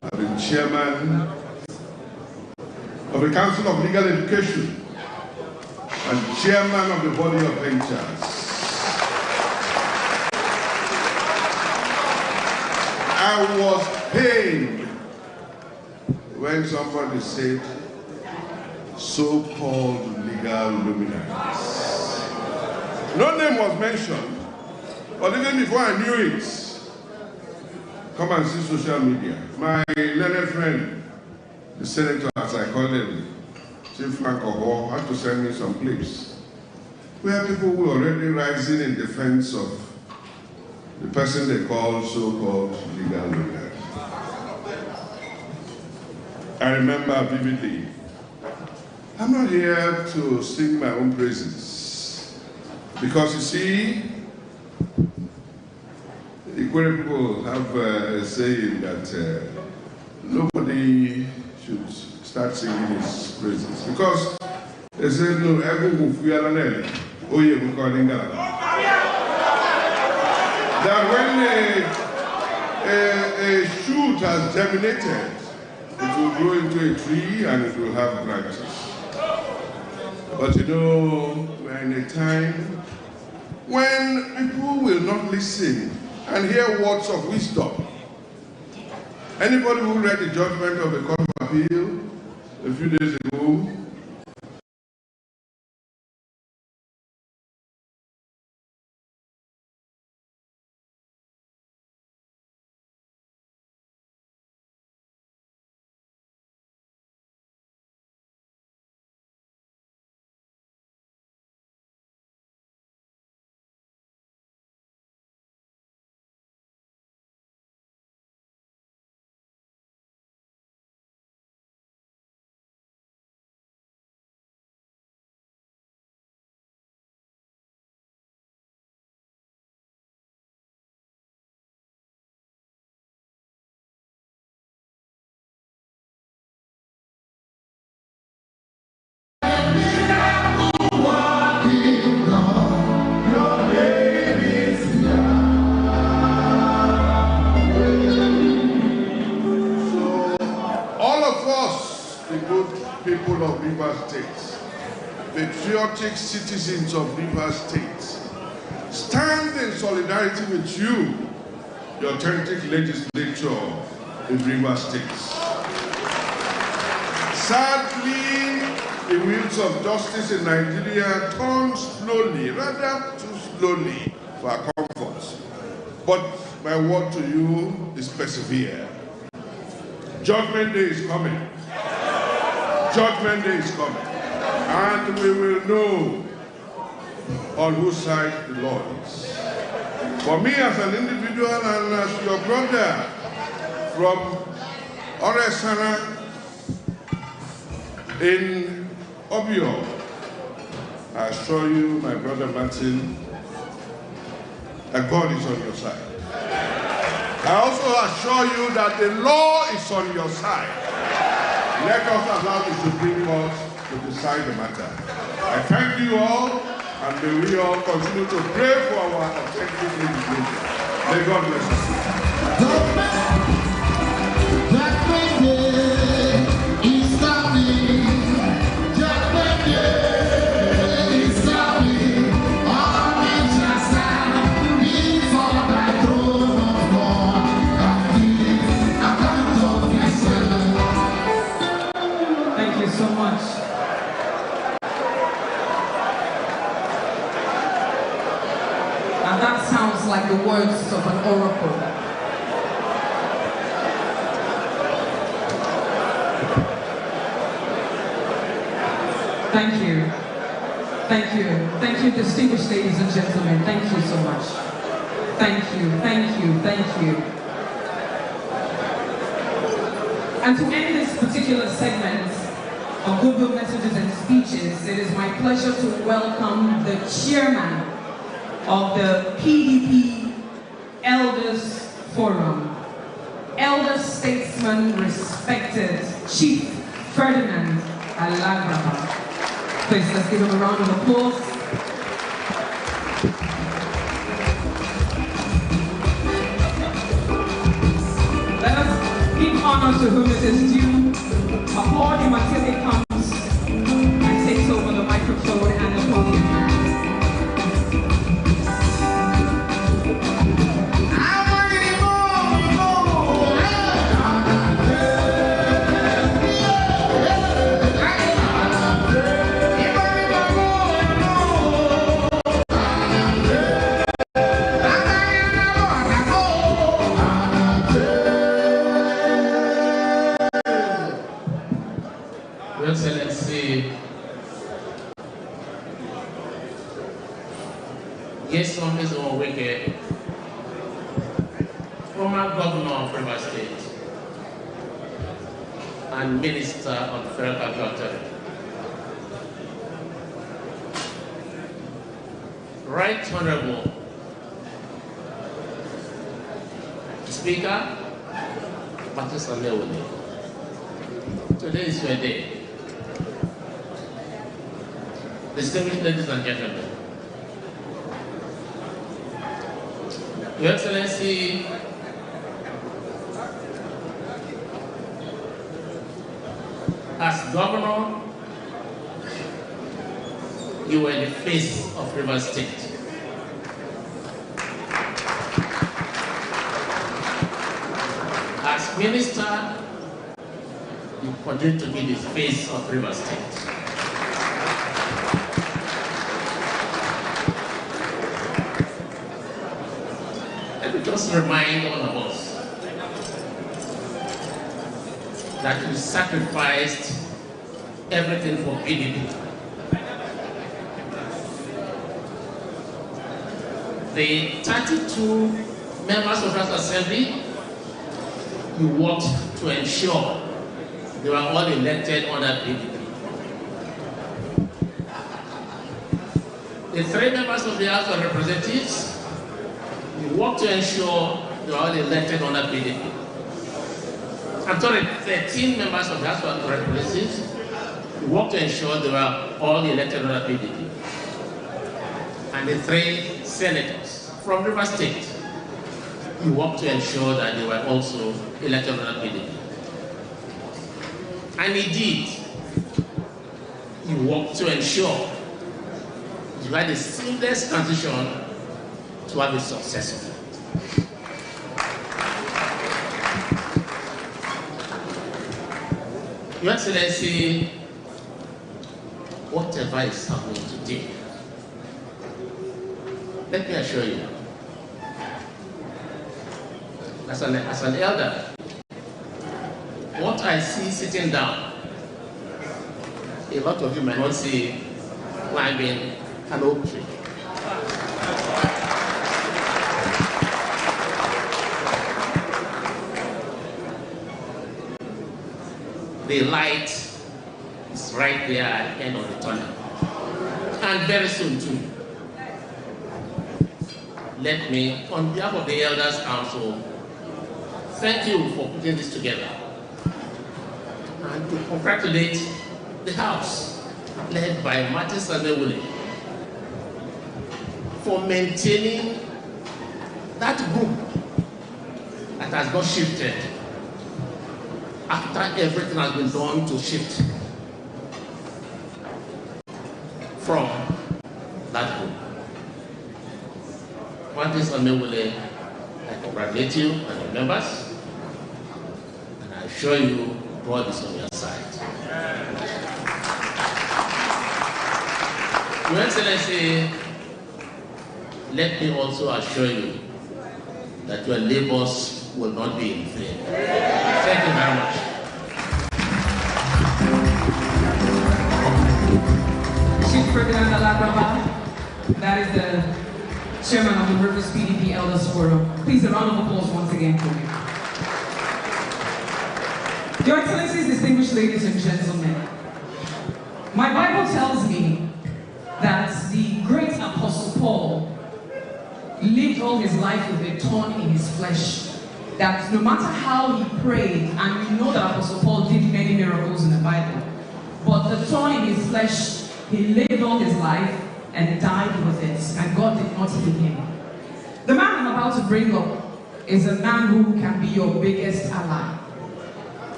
I've been chairman of the Council of Legal Education and chairman of the Body of Ventures. I was pained when somebody said so-called legal luminaries. No name was mentioned, but even before I knew it, come and see social media. My learned friend, the senator, as I call him, Chief Frank Oho, had to send me some clips where people were already rising in defense of the person they call so-called legal luminary. I remember vividly, I'm not here to sing my own praises, because you see, Igbo people have a saying that nobody should start singing his praises, because they say, no, that when a shoot has germinated, it will grow into a tree and it will have branches. But you know, we're in a time when people will not listen and hear words of wisdom. Anybody who read the judgment of the Court of Appeal a few days ago, people of Rivers State, patriotic citizens of Rivers State, stand in solidarity with you, the authentic legislature in Rivers State. Sadly, the wheels of justice in Nigeria turn slowly, rather too slowly, for our comfort. But my word to you is persevere. Judgment Day is coming. Judgment Day is coming, and we will know on whose side the Lord is. For me as an individual and as your brother from Oresana in Obio, I assure you, my brother Martin, that God is on your side. I also assure you that the law is on your side. Let us allow the Supreme Court to decide the matter. I thank you all, and may we all continue to pray for our authentic legislation. May God bless us. So much. And that sounds like the words of an oracle. Thank you. Thank you. Thank you, distinguished ladies and gentlemen. Thank you so much. Thank you. Thank you. Thank you. And to end this particular segment of goodwill messages and speeches, it is my pleasure to welcome the chairman of the PDP Elders Forum, elder statesman, respected Chief Ferdinand Alagraba. Please, let's give him a round of applause. honor to whom it is due. Applaud him until he comes and takes over the microphone and the podium. Your Excellency, Nyesom is on Wike, former governor of River State and minister of the Federal Capital Territory. Right Honorable Speaker, Barr.Nyesom, today is your day. Distinguished ladies and gentlemen, Your Excellency, as governor, you were the face of River State. As minister, you continue to be the face of River State. Just remind all of us that you sacrificed everything for PDP. The 32 members of the Assembly, you worked to ensure they were all elected under PDP. The 3 members of the House of Representatives, you work to ensure they are all elected under PDP. I'm sorry, 13 members of the House of Representatives, you work to ensure they were all elected under PDP. And the 3 senators from River State, you work to ensure that they were also elected under PDP. And indeed, you work to ensure you had a seamless transition to have a successful. Your Excellency, whatever is happening today, let me assure you, as an elder, what I see sitting down, a lot of you might not see climbing an oak tree. The light is right there at the end of the tunnel. And very soon too. Let me, on behalf of the Elders Council, thank you for putting this together. And to congratulate the House, led by Barr.Nyesom, for maintaining that group that has not shifted after everything has been done to shift from that group. Barr.Nyesom, I congratulate you and your members, and I assure you God is on your side. Your Excellency, let me also assure you that your labors will not be in vain. Thank you very much. Chief Ferdinand Alabraba, that is the chairman of the Rivers PDP Elders Forum. Please, a round of applause once again for me. Your Excellencies, distinguished ladies and gentlemen, my Bible tells me that the great Apostle Paul lived all his life with a thorn in his flesh. That no matter how he prayed, and we know that Apostle Paul did many miracles in the Bible, but the thorn in his flesh, he lived all his life and died with it, and God did not heal him. The man I'm about to bring up is a man who can be your biggest ally.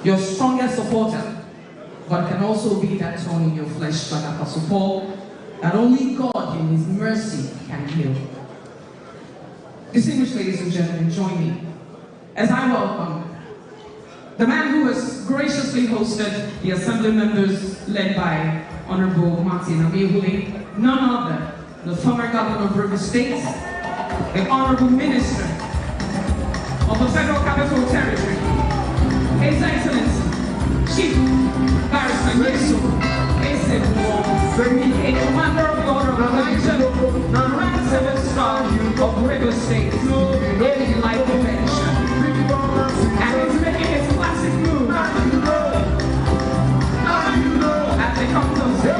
your strongest supporter, but can also be that thorn in your flesh, like Apostle Paul, that only God in His mercy can heal. Distinguished ladies and gentlemen, join me as I welcome the man who has graciously hosted the Assembly members led by Honorable Martin Amihuli, none other, the former Governor of River State, the Honorable Minister of the Federal Capital Territory, His Excellency, Chief Barr.Nyesom, a Commander of the Order of the Legion, non-ranked 7-star of River State, really like the mention, and he's making his classic move as they come to say.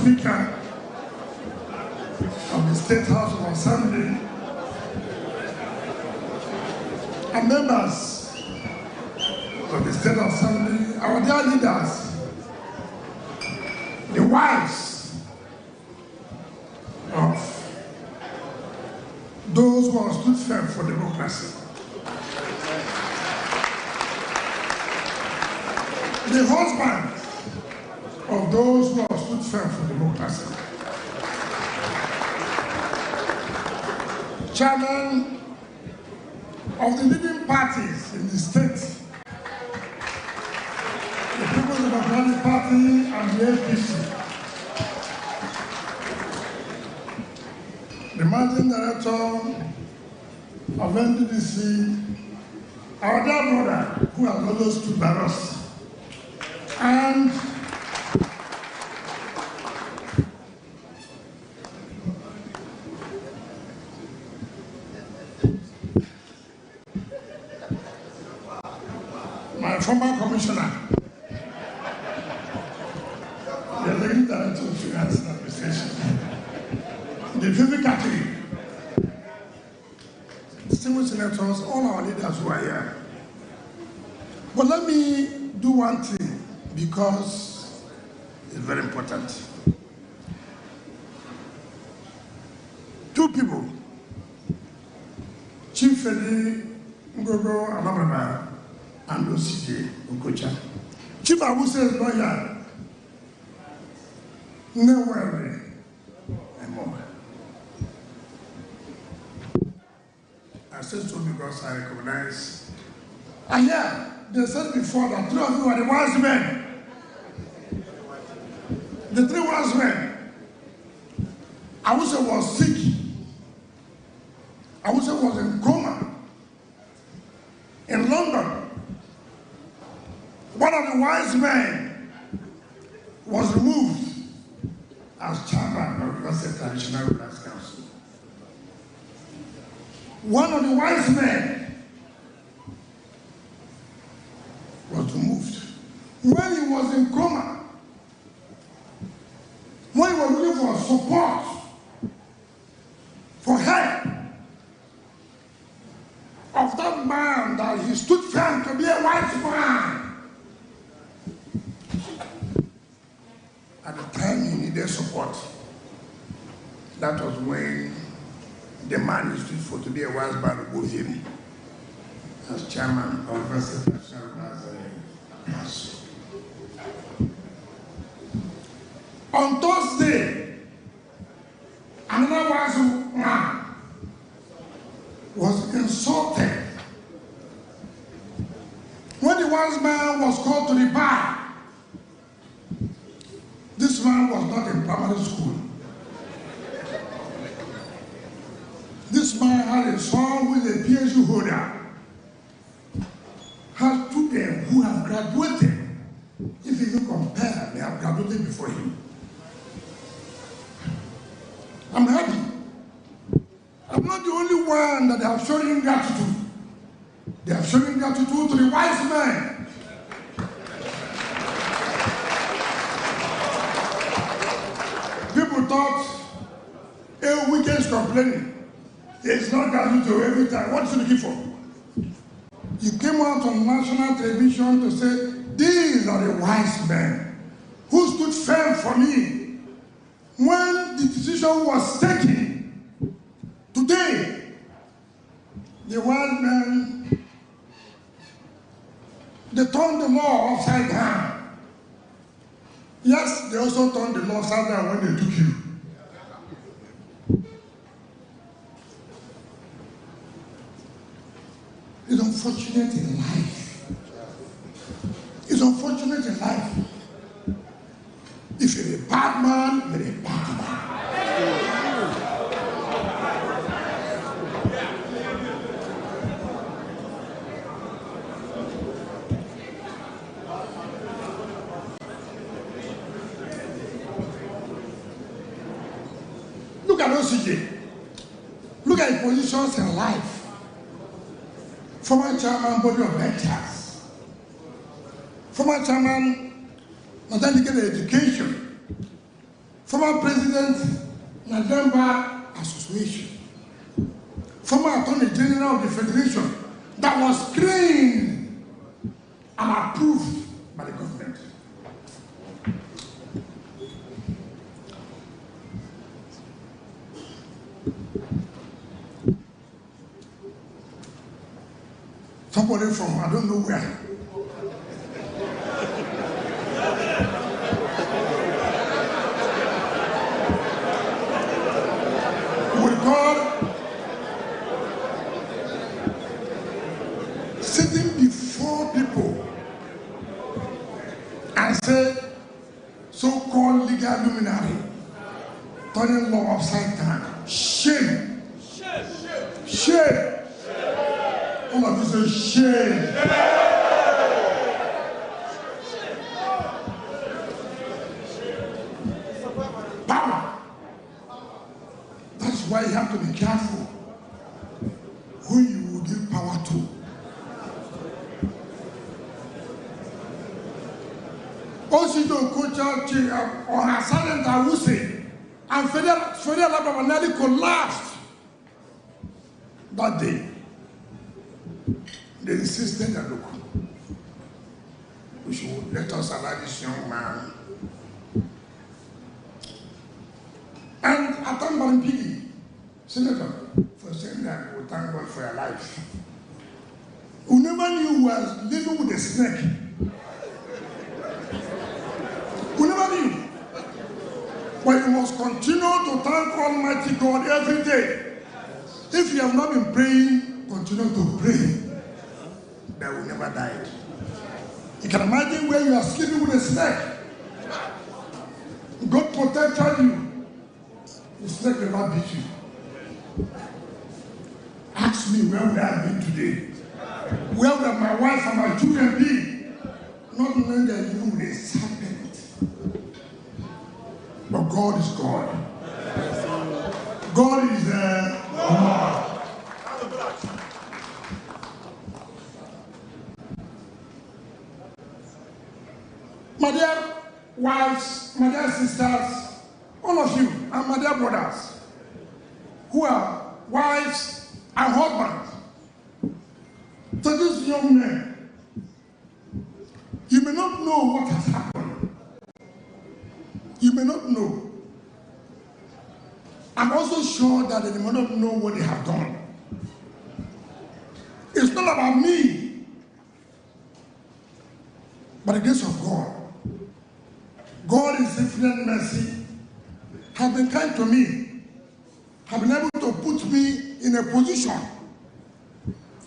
Speaker of the State House of Assembly and members of the State Assembly, our dear leaders, the wives of those who have stood firm for democracy, the husbands of those who have stood firm for democracy, chairman of the leading parties in the state, the People's Democratic Party and the APC, the managing director of NDDC, our dear brother who has always stood by us, and my former commissioner, the leading director of finance and administration, the Vivi category, distinguished senators, all our leaders who are here. But let me do one thing because it's very important. Two people, Chief Fedi Ngogo Alabama and OCJ Okocha. Chief Abu says lawyer, no worry anymore. I said so because I recognize. And yeah, they said before that 3 of you are the wise men. The 3 wise men. Awuse was sick. Awuse was in coma in London. One of the wise men was removed as chairman of the State Traditional Rulers Council. One of the wise men was removed. When he was in coma, when he was looking for support, for help of that man that he stood firm to be a wise man, at the time he needed support, that was when the man he stood for to be a wise man removed him as chairman of the State National Council. On Thursday, another wise man was insulted. When the wise man was called to the bar, this man was not in primary school. This man had a son who is a PhD holder, has students who have graduated. If you can compare, they have graduated before him. I'm happy. I'm not the only one that have shown him gratitude. They have shown him gratitude to the wise man. People thought a Wike is complaining. It's not gratitude every time. What is he looking for? You came out on national television to say, these are the wise men who stood firm for me when the decision was taken. Today, the wise men, they turned the law upside down. Yes, they also turned the law upside down when they took you. It's unfortunate in life. It's unfortunate in life. If you're a bad man, you're a bad man. Look at OCJ. Look at the positions in life. Former chairman, body of lectures. Former chairman, Nigerian Education. Former president, Nigerian Bar Association. Former attorney general of the federation that was screened and approved by the government. Somebody from I don't know where. With God sitting before people and say, so-called legal luminary, turning law upside down. Shame. Shame. All of you say shame. Power. That's why you have to be careful who you will give power to. Also, to coach on a silent Awuse and Federal Alabama nearly collapsed that day. They insisted that, look, we should let us allow this young man. And Atamban Piggy, Senator, for saying that we thank God for your life. never knew you were living with a snake. We never knew. But you must continue to thank Almighty God every day. If you have not been praying, continue to pray. That will never die. You can imagine where you are sleeping with a snake. God protected you. The snake never beat you. Ask me where we have been today. Where would my wife and my children be? Not knowing that you with a serpent. But God is God. God is God. My dear wives, my dear sisters, all of you, and my dear brothers, who are wives and husbands, to these young men, you may not know what has happened. You may not know. I'm also sure that they may not know what they have done. It's not about me, but the grace of God. God is infinite mercy, have been kind to me, have been able to put me in a position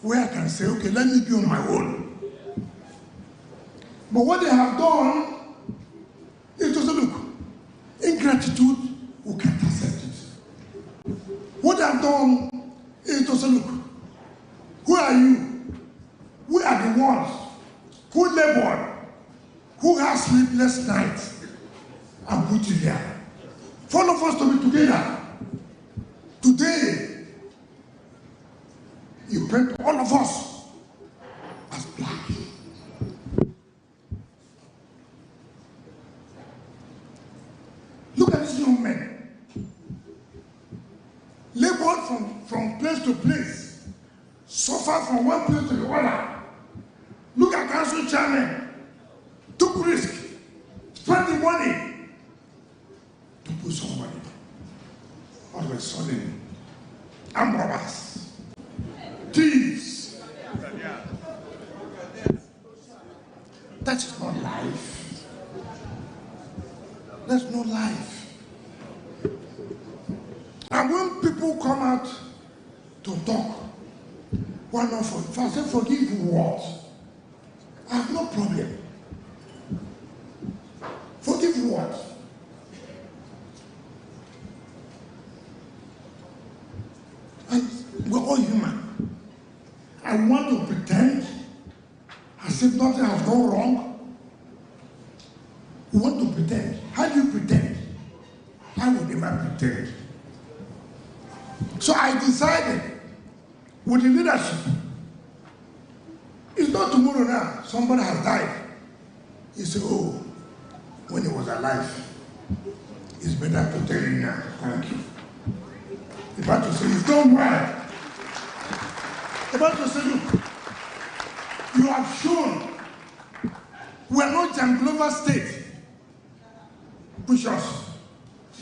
where I can say, okay, let me be on my own. But what they have done is to say, look, ingratitude, we can't accept it. What they have done is to say, look, who are you? We are the ones who labored, who have sleepless nights, and put you there. For all of us to be together. Today, you paint all of us as black. Look at these young men. Labored from place to place. Suffered from one place to the other. Look at council chairman. Took risk. Spent the money to put somebody. All of a sudden, armed robbers, thieves. That's not life. That's not life. And when people come out to talk, why not if I say forgive what? I have no problem. Forgive what? And we're all human. I want to pretend as if nothing has gone wrong. We want to pretend. How do you pretend? I would never pretend. So I decided with the leadership, it's not tomorrow now, somebody has died. You say, oh, when he was alive, it's better to tell you now, thank you. The Bible says, it's done well. The Bible says, look, you have shown we are not Janglover State. Push us.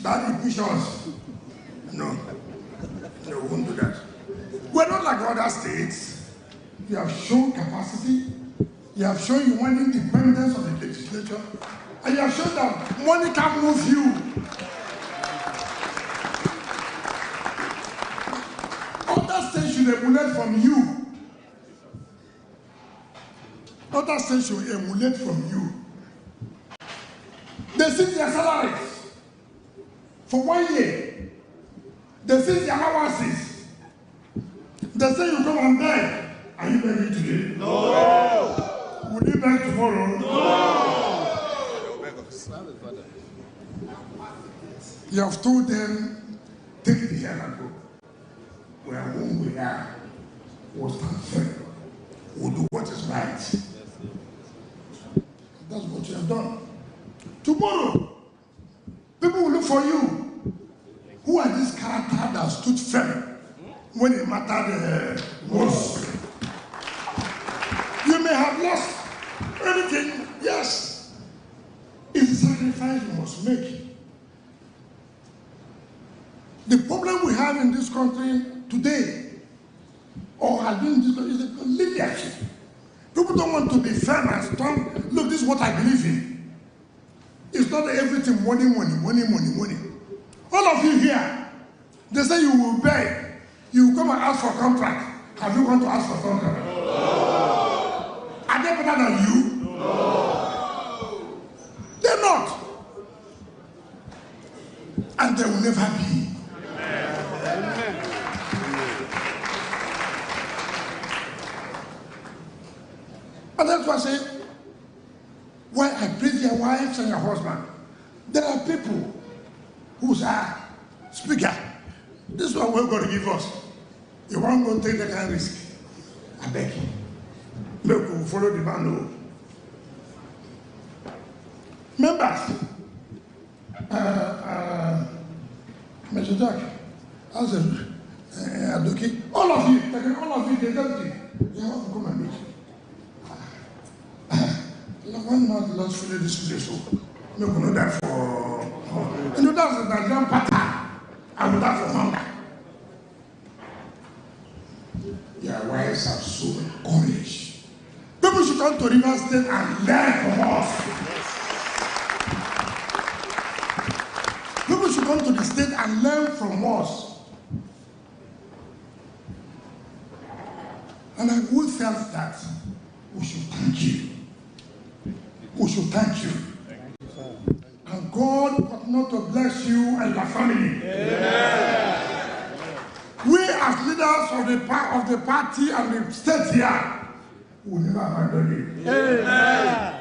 Daddy, push us. No, we won't do that. We're not like other states. You have shown capacity. You have shown you want independence of the legislature. And you have shown that money can move you. Other states should emulate from you. Other states should emulate from you. They see their salaries for 1 year. They see their allowances. They say you come and beg. Are you begging today? No. Will you beg tomorrow? No. You have told them, take the hell and go. We are whom we are. We'll stand firm. We'll do what is right. That's what you have done. Tomorrow, people will look for you. Who are these characters that stood firm when it mattered most? You may have lost anything, yes. It's a sacrifice you must make. The problem we have in this country today, or has been in this country, is the leadership. People don't want to be firm and strong. Look, this is what I believe in. It's not everything money, money, money, money, money. All of you here, they say you will beg. You will come and ask for contract. Have you gone to ask for contract? No. Are they better than you? No. They're not. And they will never be. Amen. And that's why I say, why I praise your wives and your husband. There are people who say, Speaker, this is what we're going to give us. You won't go take that kind of risk. I beg you. Look, we'll follow the man. Members, Mr. Jack, Adoki, all of you, they don't think. You have to come and meet. Why not let's fill this place up? No, we know that for you know that's the Nigerian pattern. I will die for hunger. Your wives have so much courage. People should come to River State and learn from us. People should come to the state and learn from us. And I would felt that we should thank you. We should thank you. And God continue to bless you and your family. Amen. We as leaders of the party and the state here will never abandon you. Amen.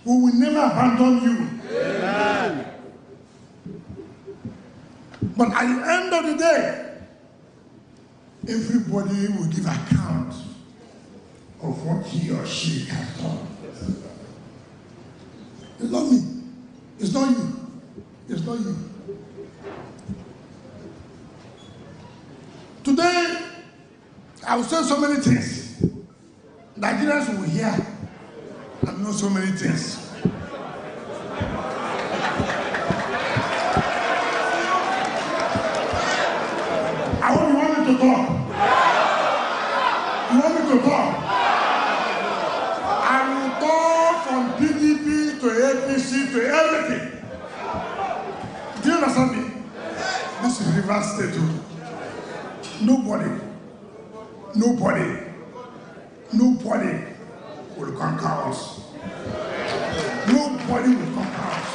We will never abandon you. Amen. But at the end of the day, everybody will give account of what he or she has done. It's not me. It's not you. It's not you. Today, I will say so many things. Nigerians will hear and know so many things. I hope you want me to talk. You want me to talk? I will talk from PDP to APC to everything. Do you understand me? This is River State. Nobody will conquer us. Nobody will conquer us.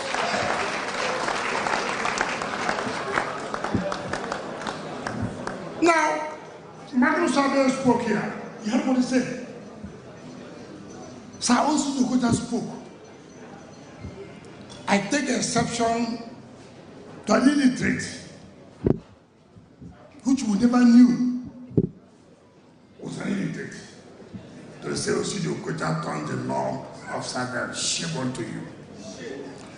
Now, Madam Sabe spoke here. You heard what he said? Sir also Dukuta spoke. I take exception to an illiterate, which we never knew was an illiterate. To say Osidi Okocha turned the law upside down, shame unto you.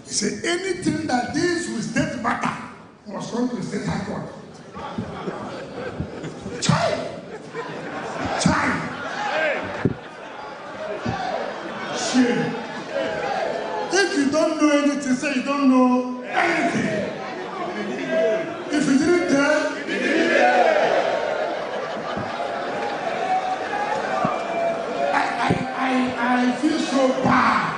He said anything that deals with state matter must come to the state high court. Child. Shame. If you don't know anything, say you don't know anything. If you didn't tell, you didn't tell. I feel so bad.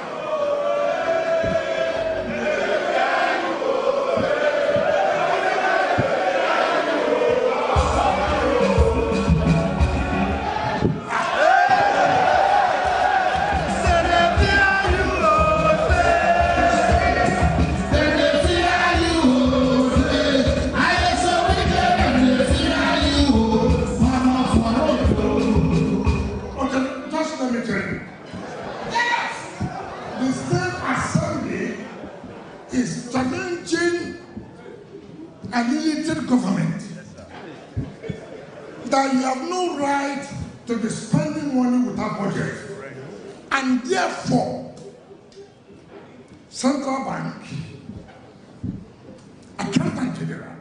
An illiterate government that you have no right to be spending money without budget, and therefore central bank, accountant general,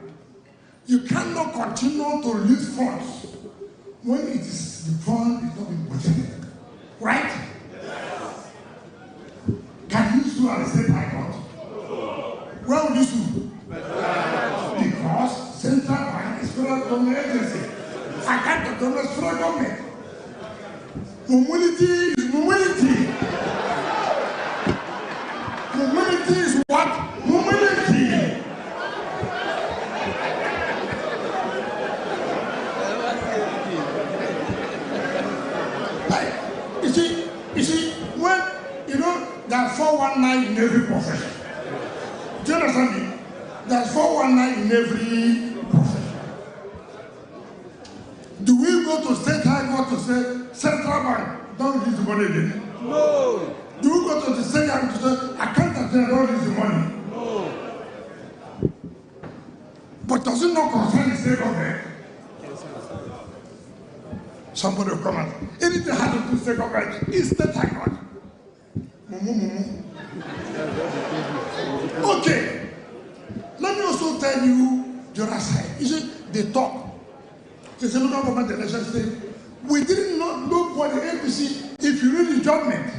you cannot continue to release funds when it is the fund is not being budgeted, right? Can you sue at the state high court? Where would you sue? Because central bank is federal government agency. I can't government federal government. Mobility is Humility is what? Humility. Like, you see, when, there are 419 in every profession. Do you understand me? There's 419 in every profession. Do we go to state high court to say, Central Bank, don't release the money again? No. Do we go to the state high court to say, Accountant General, don't release the money? No. But does it not concern the state government? Somebody will come and anything happens to the state government is state high court. Okay. Let me also tell you the other side. You see, they talk. They say, local government election say, we did not look for the APC. If you read the judgment,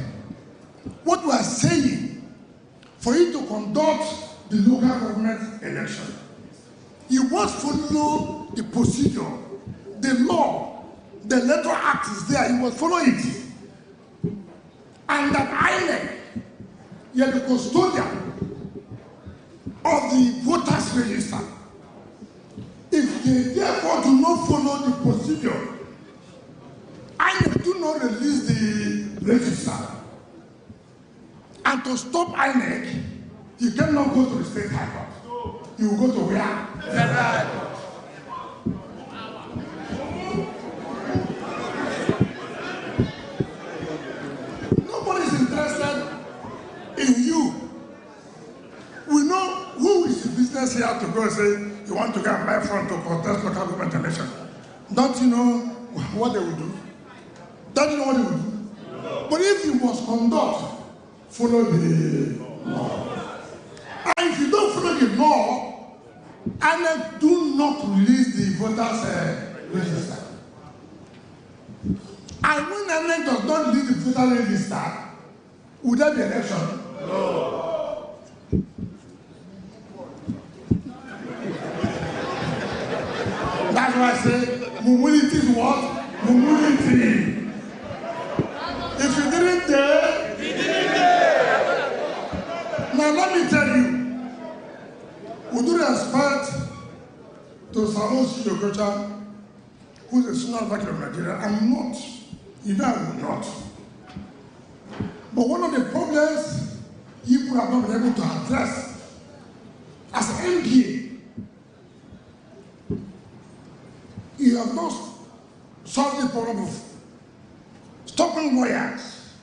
what we are saying, for you to conduct the local government election, you must follow the procedure, the law, the letter act is there, you must follow it. And that INEC, you are the custodian of the voters register. If they therefore do not follow the procedure, INEC do not release the register. And to stop INEC, you cannot go to the state high court. You will go to where? Federal. Nobody is interested in you. We know who is the business here to go and say, you want to go and buy front to contest local government election. Don't you know what they will do? Don't you know what they will do? No. But if you must conduct, follow the law. And if you don't follow the law, and do not release the voters register. And when INEC does not release the voter register, would there be election? No. That's why I say, humility is what? Humility. If you didn't dare, he didn't dare. Now let me tell you, with due respect to Samuel Yokocha, who's a senior advocate of Nigeria, I'm not. You know I'm not. But one of the problems you have not been able to address as an MPA, you have not solved the problem of stopping lawyers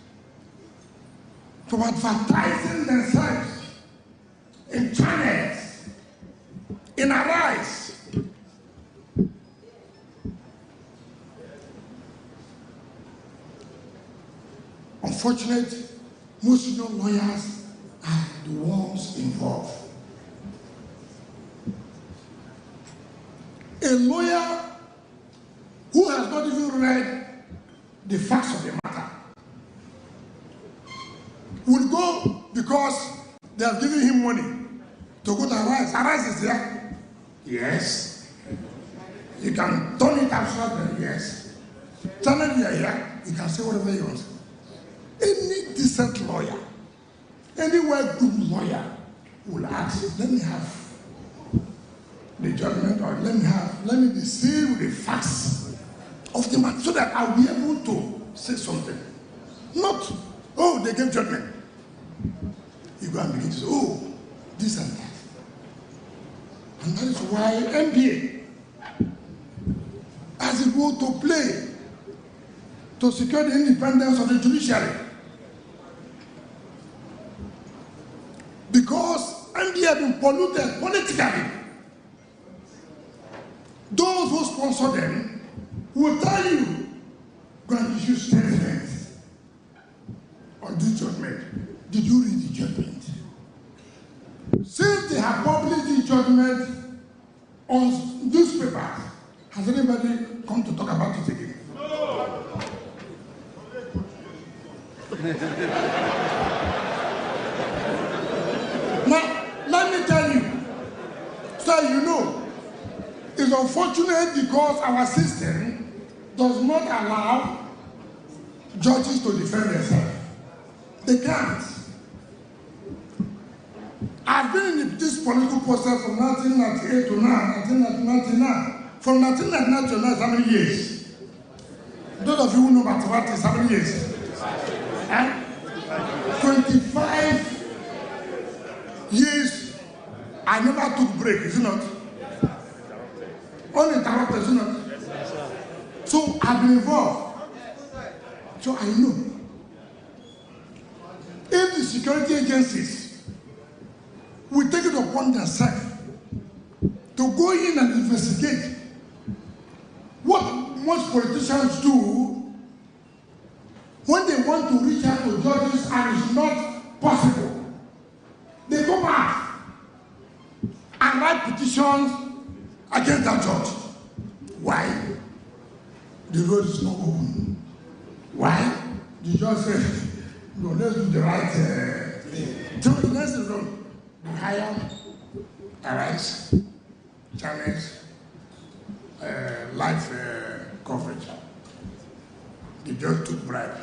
from advertising themselves in channels, in Arise. Unfortunately, most senior lawyers are the ones involved. A lawyer who has not even read the facts of the matter will go because they have given him money to go to Arise. Arise is there? Yes. You can turn it upside. Yes. Tell him you are here. You can say whatever you want. Any decent lawyer, any well-good lawyer will ask, let me have the judgment, or let me be seen with the facts of the matter so that I'll be able to say something. Not, oh, they gave judgment. You go and begin to say, oh, this and that. And that is why MPA has a role to play to secure the independence of the judiciary. Because MPA have been polluted politically. Those who sponsor them will tell you, go and issue statements on this judgment. Did you read the judgment? Since they have published the judgment on newspapers, has anybody come to talk about it again? No. Now, let me tell you, so you know, it's unfortunate because our system does not allow judges to defend themselves. They can't. political process from 1998 to now, 1999. From 1999 to now, how many years? Those of you who know mathematics, how many years? 25 years. I never took break, is it not? Uninterrupted, is it not? So I've been involved. So I know. If the security agencies will take it upon themselves to go in and investigate what most politicians do when they want to reach out to judges and it's not possible, they come out and write petitions against that judge. Why? The road is not open. Why? The judge said, no, let's do the right thing. So the next road, we hire, arrest, challenge, life coverage. The judge took bribe.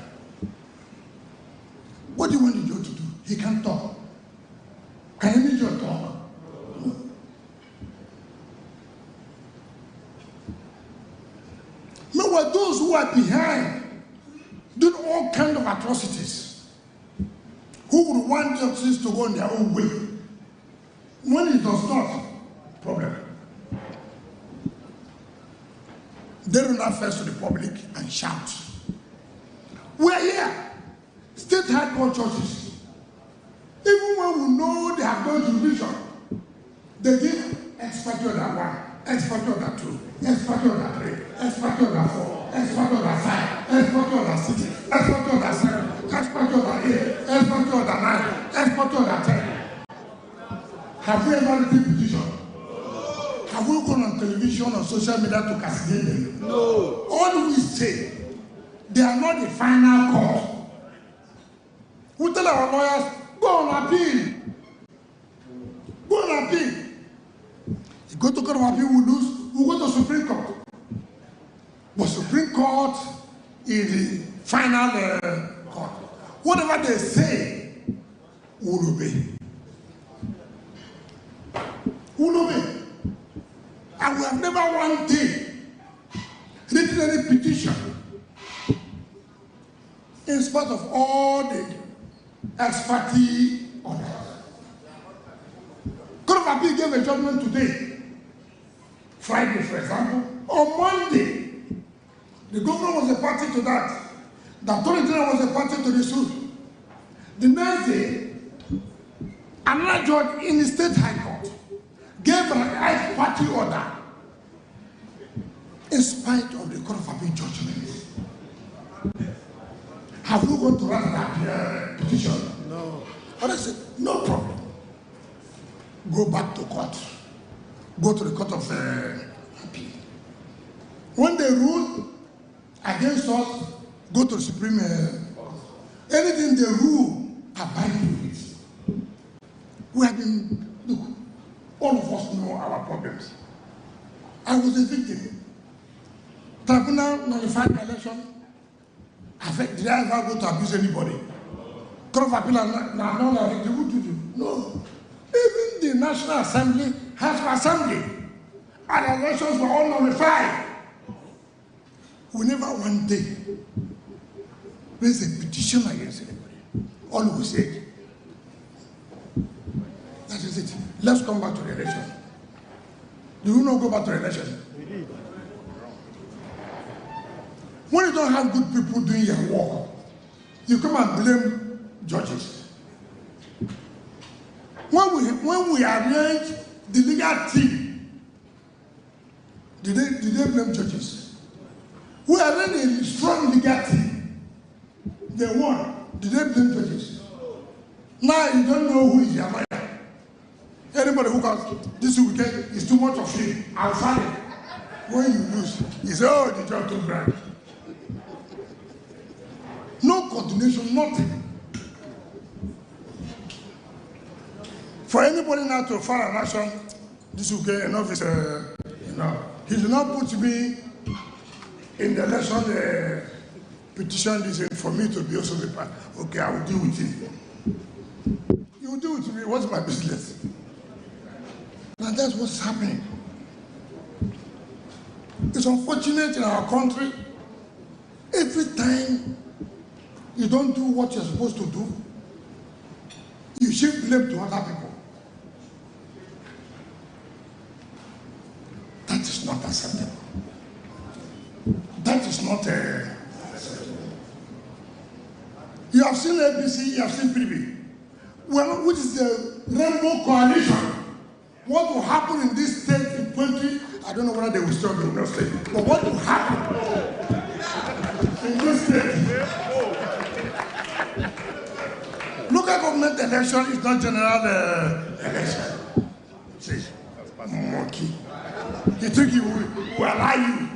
What do you want the judge to do? He can't talk. Can any judge talk? No. Meanwhile, those who are behind doing all kinds of atrocities, who would want justice to go in their own way, when it does not, problem. They run out first to the public and shout. We are here, state high court churches. Even when we know they have no jurisdiction, they give expertise on that one, expertise on that two, expertise on that three, expertise on that four, expertise on that five, expertise on that six, expertise on that seven, expertise on that eight, expertise on that nine, expertise on that 10. Have we ever received petition? Have we gone on television or social media to castigate them? No. All we say, they are not the final call. We tell our lawyers, go on appeal. Go on appeal. You go to court of appeal, we lose, we go to Supreme Court. But Supreme Court is the final court. Whatever they say, we will obey. We will obey. And we have never one day written any petition in spite of all the expertise on it. Court of Appeal gave a judgment today, Friday, for example. On Monday, the governor was a party to that. The Attorney General was a party to the suit. The next day, another judge in the State High Court gave an ex-party order in spite of the Court of Appeal judgment. Have you gone to write that petition? No. But I said, no problem. Go back to court. Go to the Court of Appeal. When they rule against us, go to the Supreme Court. Anything they rule, abide with it. We have been, look, all of us know our problems. I was a victim. Tribunal nullified my election. Did I ever go to abuse anybody? Court of Appeal are not like what to do. No. Even the National Assembly has an assembly. And elections were all nullified. We never one day raised a petition against anybody. All we said. That is it. Let's come back to the election. Do you not go back to the election? We did. When you don't have good people doing your work, you come and blame judges. When we arrange the legal team, did they blame judges? We arrange a strong legal team. They won. Did they blame judges? Now you don't know who is your lawyer. Anybody who comes this weekend is too much of him. I'll find it. When you lose, you say, oh, the judge took bribe. No coordination, nothing. For anybody now to file an action, this weekend, enough is, he did not put me in the election petition this for me to be also the part. Okay, I will deal with it. You will deal with me. What's my business? And that's what's happening. It's unfortunate in our country. Every time you don't do what you're supposed to do, you shift blame to other people. That is not acceptable. That is not acceptable. You have seen ABC, you have seen PDP. Well, which is the Rainbow Coalition. What will happen in this state in 20, I don't know whether they will still do no state, but what will happen in this state? Local government election is not general election. See, monkey. You think he will allow you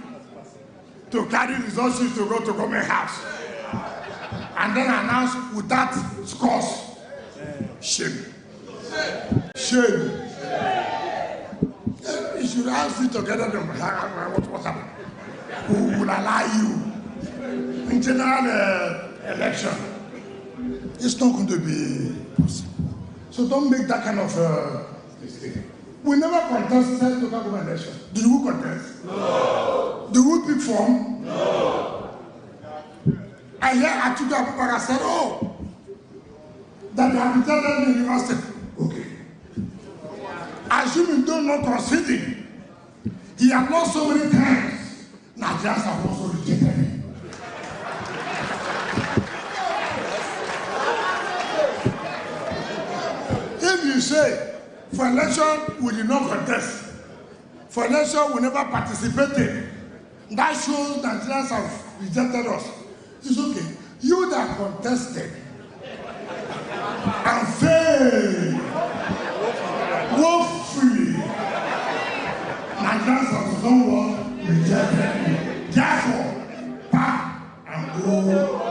to carry resources to go to government house and then announce without scores? Shame. Shame. You should ask you together what happened. Who will allow you in general election? It's not going to be possible. So don't make that kind of mistake. We never contested local government election. Did we contest? No. Did we pick form? No. I hear Atiku Abubakar said, oh, that they have been telling me university. Okay. Assuming don't not conceding, he has lost so many times. Nigerians have also rejected him. If you say, for election, we did not contest. For election, we never participated. That shows Nigerians have rejected us. It's okay. You that contested and failed woefully, Nigerians have somewhat rejected you. Therefore, pack and go home.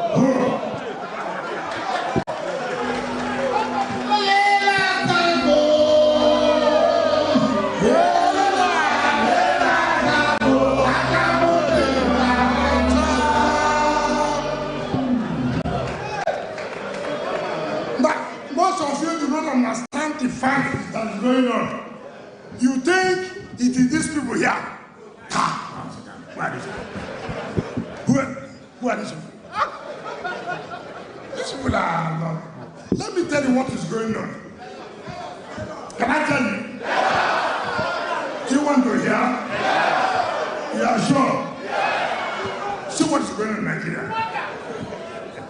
Understand the fact that is going on. You think it is these people here? Who are these people? Who are these people? These people are not. Let me tell you what is going on. Can I tell you? Yeah. Do you want to hear? Yeah. You are sure? See what is going on in Nigeria.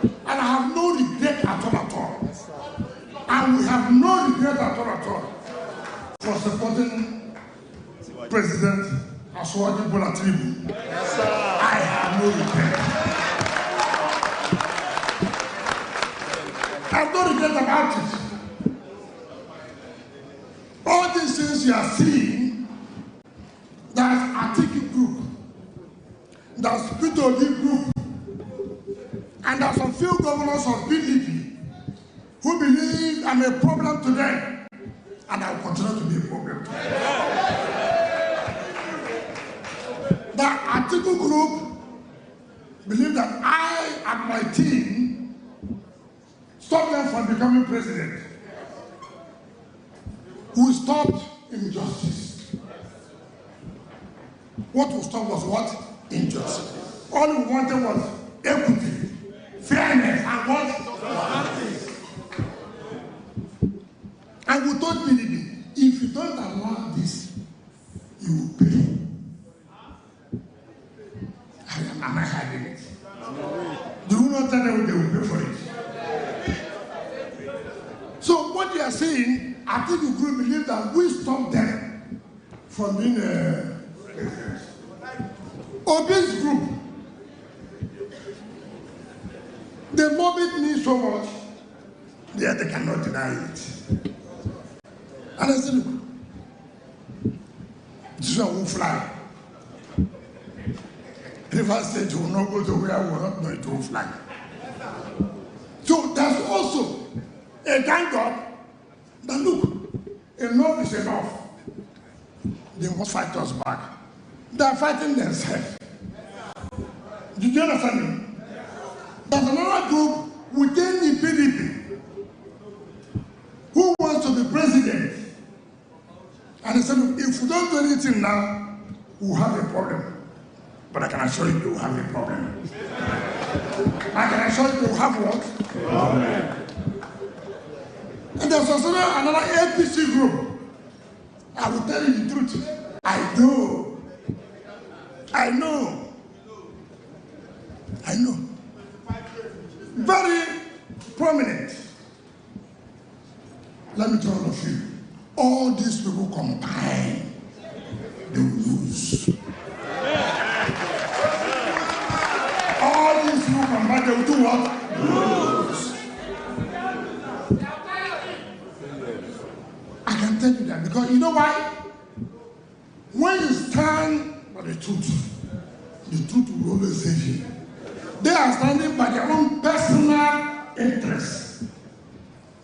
And I have no regret at all. And we have no regret at all for supporting President Asiwaju Bola Tinubu. I have no regret. I have no regret about it. All these things you are seeing, there's Atiku group, there's Peter Obi group, and there's some few governors of PDP who believe I'm a problem to them, and I will continue to be a problem to them. The Atiku group believe that I and my team stop them from becoming president. We stopped injustice. What we stopped was what? Injustice. All we wanted was equity, fairness, and what? And we told PDP, if you don't allow this, you will pay. Am I hiding it? Do you not tell them they will pay for it? So what you are saying, I think you could believe that we stopped them from being president. Obi's group, they lobbied me so much, yet they cannot deny it. And I said, look, this one won't fly. River State will not go to where we will not know it will fly. So there's also a gang up that look, enough is enough. They must fight us back. They are fighting themselves. Did you understand me? There's another group within the PDP who wants to be president. And they said, if we don't do anything now, we'll have a problem. But I can assure you, we'll have a problem. I can assure you, we'll have what? Problem. And there's also another APC group. I will tell you the truth. I know. Very prominent. Let me tell all of you, all these people combined, they will lose. All these people combined, they will do what? Lose. I can tell you that because you know why? When you stand by the truth will always save you. They are standing by their own personal interests.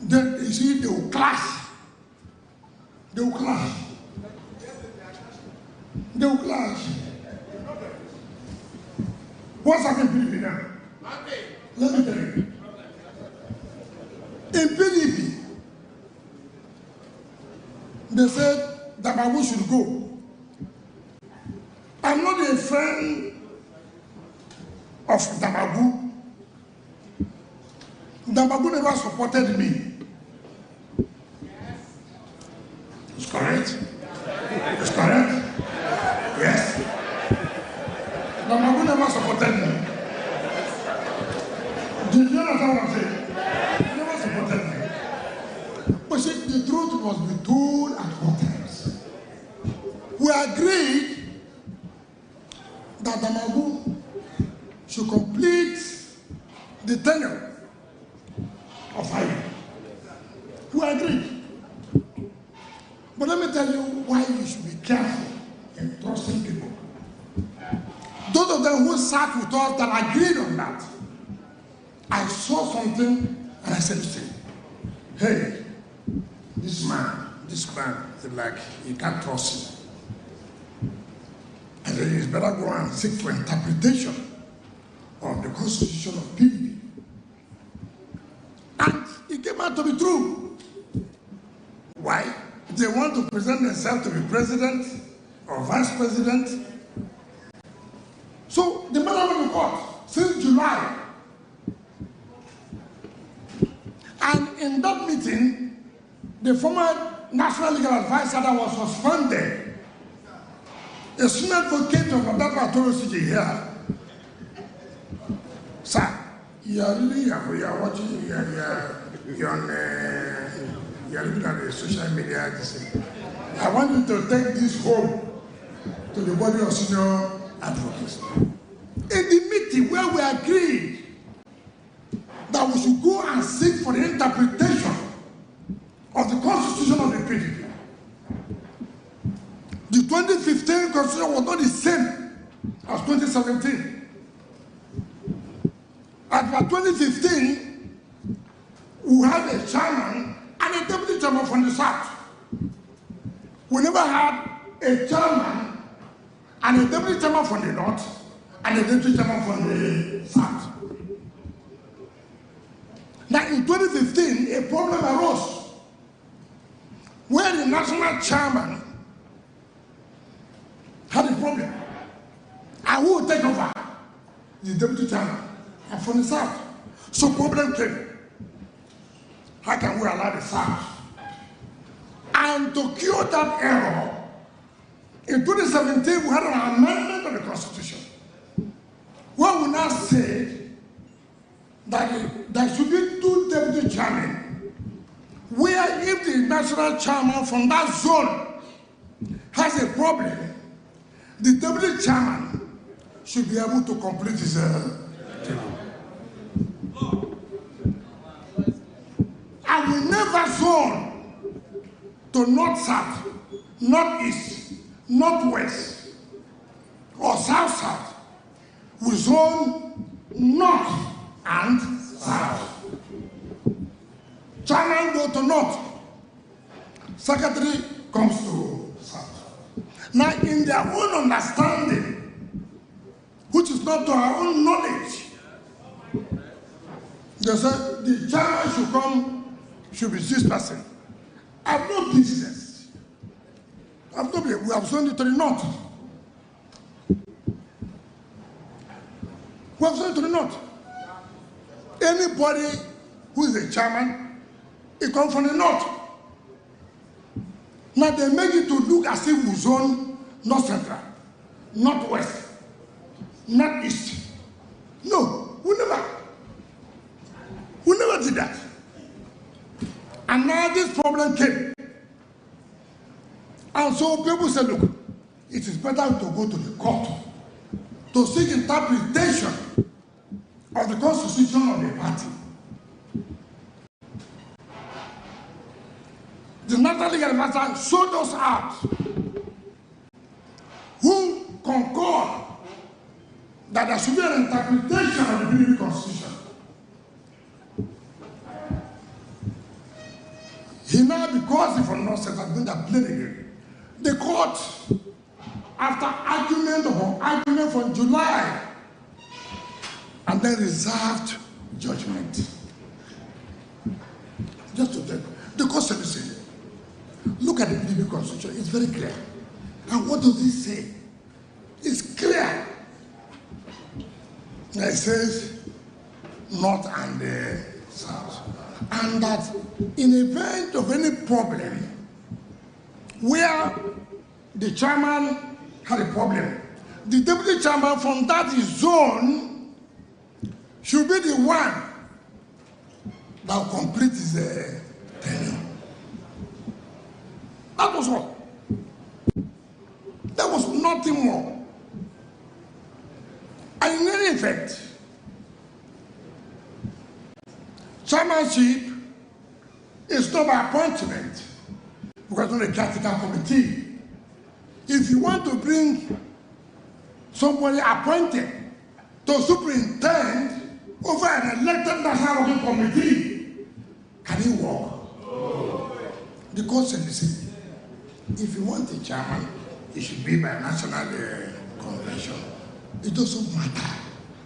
Then you see, they will clash. They will clash. What's happening in PDP now? Let me tell you. In PDP, they said that Babu should go. I'm not a friend of Damagu. Damagu never supported me. It's correct. It's correct. Yes. Damagu never supported me. Did you understand what I'm saying? He never supported me. But see, the truth must be told at all times. We agreed that Damagu should complete the tenure of 5 years. We agreed. But let me tell you why you should be careful in trusting people. Those of them who sat with us that agreed on that, I saw something and I said to him, hey, this man, like, you can't trust him. And then it's better go and seek for interpretation of the constitution of PDP. And it came out to be true. Why? They want to present themselves to be president or vice president. So the matter went to court since July. And in that meeting, the former national legal advisor that was suspended, a senior advocate of that authority here, sir, you are watching, you're looking at the social media. I want you to take this home to the body of senior advocates. In the meeting where we agreed that we should go and seek for the interpretation of the constitution of the PDP, the 2015 constitution was not the same as 2017. As for 2015, we had a chairman and a deputy chairman from the South. We never had a chairman and a deputy chairman from the North and a deputy chairman from the South. Now in 2015, a problem arose where the national chairman had a problem. And who would take over? The deputy chairman. And from the South. So problem came. How can we allow the South? And to cure that error, in 2017 we had an amendment of the Constitution where we now said that there should be 2 deputy chairmen, where if the national chairman from that zone has a problem, the deputy chairman should be able to complete his term. And we never zone to north-south, north-east, north-west, or south-south. We zone north and south. Chairman go to north, secretary comes to south. Now, in their own understanding, which is not to our own knowledge, they said the chairman should be this person. I have no business We have sold it to the north. We have sold it to the north. Anybody who is a chairman, he comes from the north. Now they make it to look as if we zone north central, northwest, northeast. No, we never did that. And now this problem came. And so people said, look, it is better to go to the court to seek interpretation of the constitution of the party. The National Legal Advisor showed us out who concord that there should be an interpretation of the PDP constitution. He now, because he from North Central, going to play again. The court, after argument upon argument from July, and then reserved judgment. Just to tell you, the court said, look at the PDP constitution, it's very clear. And what does it say? It's clear. It says north and south. And that in event of any problem where the chairman had a problem, the deputy chairman from that zone should be the one that will complete his tenure. That was all. There was nothing more. And in any event, chairmanship is not by appointment because it's not a caretaker committee. If you want to bring somebody appointed to superintend over an elected national working committee, can he work? The court said, listen, if you want a chairman, it should be by national convention. It doesn't matter,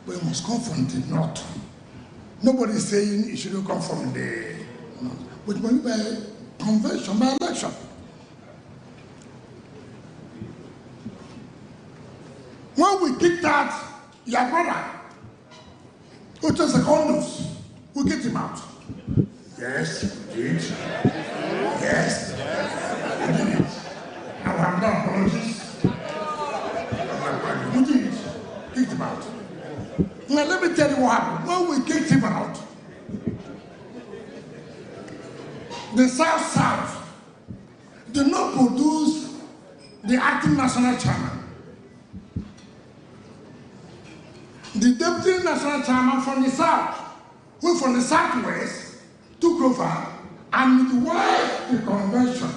but it must come from the north. Nobody is saying it shouldn't come from the north, but it must be by convention, by election. When we kicked out your brother, who took seconds, we kicked him out. Yes, we did. Yes, we did it. And we have done apologies. We did it. Kicked him out. Now let me tell you what happened. When we kicked him out, the South did not produce the acting national chairman. The deputy national chairman from the South, who from the Southwest, took over and midwifed the convention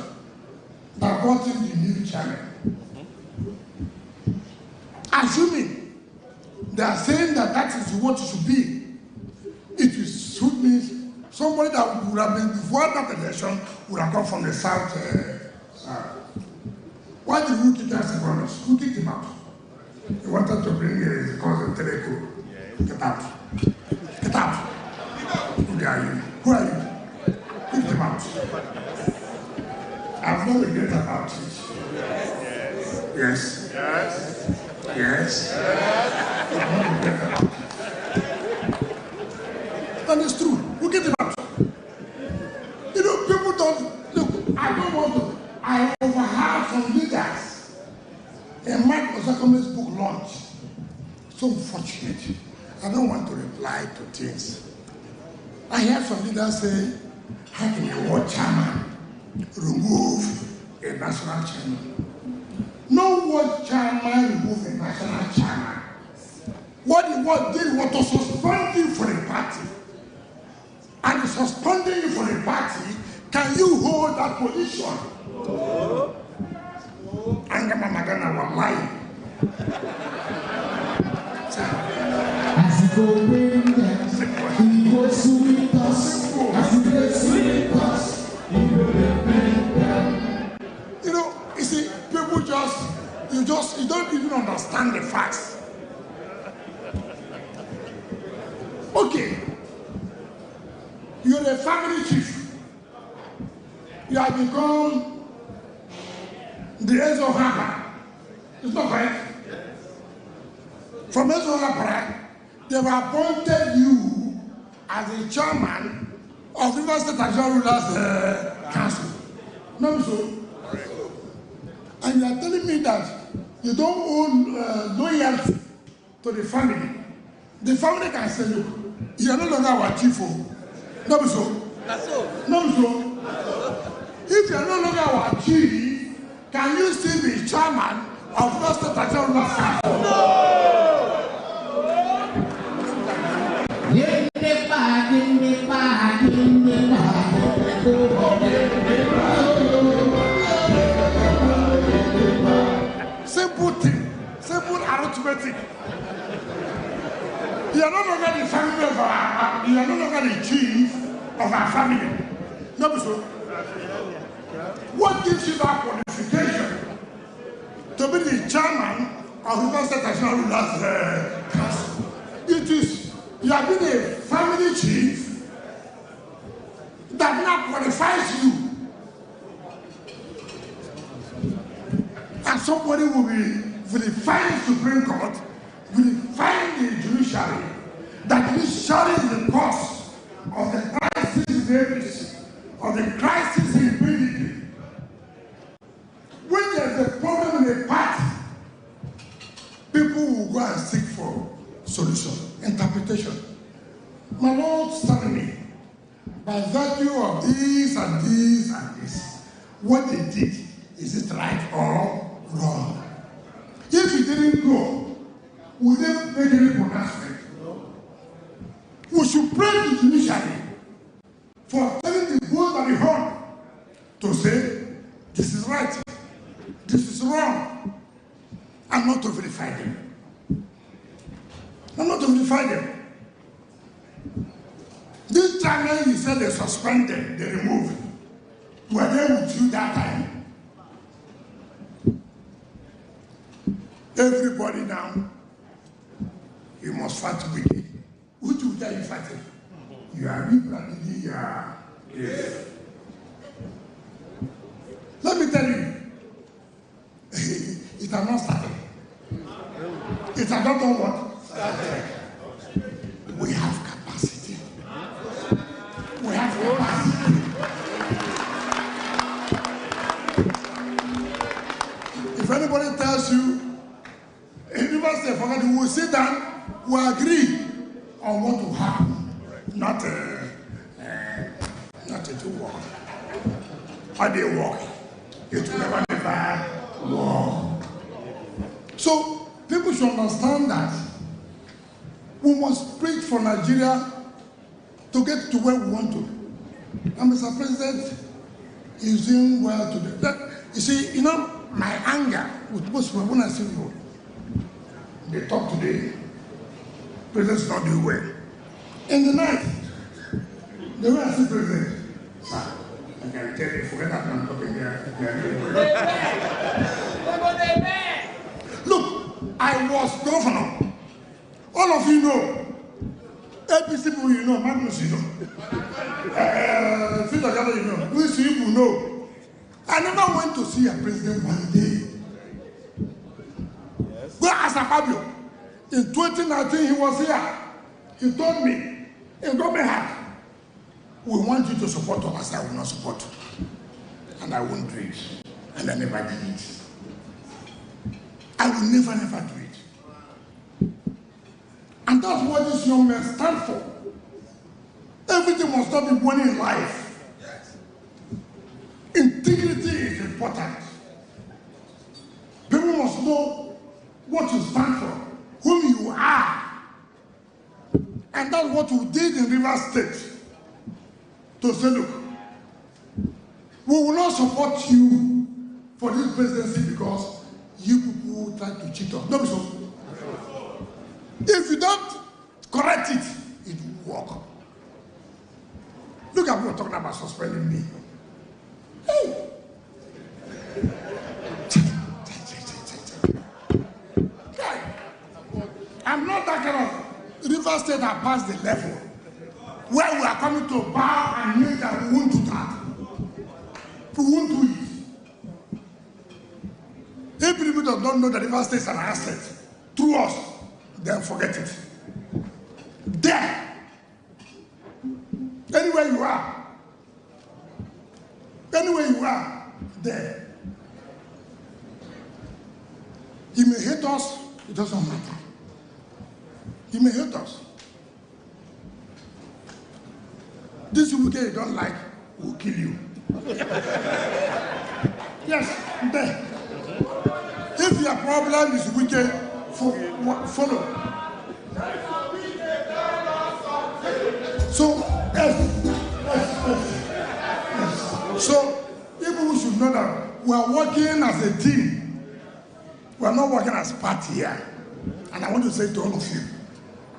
that brought in the new chairman. Assuming they are saying that that is what it should be, it should mean somebody that would have been before that election would have come from the South. Why did we kick out Secondos? Who kicked him out? He wanted to bring the cause of Teleco. Get out. Get out. Who are you? Who are you? Kick him out. I've no regret about it. Yes. Yes. Yes. I've no regret about it. And it's true. We get him out. You know, people don't look. I don't want to. I overheard from leaders. And Mike Osakome's book launch. So unfortunate. I don't want to reply to things. I heard some leaders say, how can a world chairman remove a national chairman? No world chairman remove a national chairman. What he did was to suspend you for the party. And suspending you for the party, can you hold that position? And I'm gonna lie. As you go bring them, he goes with us. As you go with us, he will bring them. You know, you see, people you don't even understand the facts. Okay, you're a family chief. You have become the Ezo Hapa. It's not correct. From Ezo Hapa, they have appointed you as the chairman of the Rivers State Traditional Rulers Council. No, so. And you are telling me that you don't owe loyalty to the family. The family can say, look, you are no longer our chief. No, so. No, so. If you are no longer our chief, can you still be chairman of Rivers State Traditional Rulers Council? No! Simple thing, simple arithmetic. You are no longer the family of our, you are no longer the chief of our family. No, so. What gives you that qualification to be the chairman of Rivers State Traditional Rulers Council? It is, you have been a family chief that now qualifies you. And somebody will be vilifying Supreme Court, vilifying the judiciary, that judiciary is the cause of the crisis in APC, of the crisis in PDP. When there's a problem in a party, people will go and seek for solution, interpretation. My Lord, telling me, by virtue of this and this and this, what they did, is it right or wrong? If you didn't go, would they make any pronouncement? We should praise the judiciary for telling the world and the horn to say, this is right, this is wrong, and not to verify them. And not to verify them. This channel, you said they suspended, they removed. Were they with you that time? Everybody now, you must fight with me. Which will tell you fighting? You are weak, and you are. Yes. Let me tell you, it has not started. It has not done what? Started. We have capacity. We have capacity. If anybody tells you, in Rivers State, forget, we will sit down, we agree on what will happen, not to work. How they work, it will never work. So people should understand that we must preach for Nigeria to get to where we want to. And Mr. President is doing well today. That, you see, you know, my anger with most people when I see you, they talk today, President's not doing well. In the night, they will see President. Sir, I can tell you, forget that I'm talking there. Look, I was governor. All of you know. APC people you know, Magnus you know. Phil Agado you know. Luis you know. I never went to see a president one day. Go ask Fabio. In 2019, he was here. He told me, in Birmingham, we want you to support us. I will not support you. And I won't do it. And I never did it. I will never do it. And that's what this young men stand for. Everything must not be winning in life. Integrity is important. People must know what you stand for, whom you are. And that's what we did in Rivers State. To say, look, we will not support you for this presidency because you people try to cheat us. No, so. If you don't correct it, it will work. Look at what we're talking about suspending me. Hey! I'm not that kind of Rivers State that passed the level where we are coming to bow and kneel that we won't do that. We won't do it. don't know that River State is an asset through us, then forget it. There, anywhere you are, there. He may hate us, it doesn't matter. He may hate us. This wicked you don't like will kill you. Yes, there. If your problem is wicked, follow. So, yes. So, people should know that we are working as a team. We are not working as a party here. And I want to say to all of you,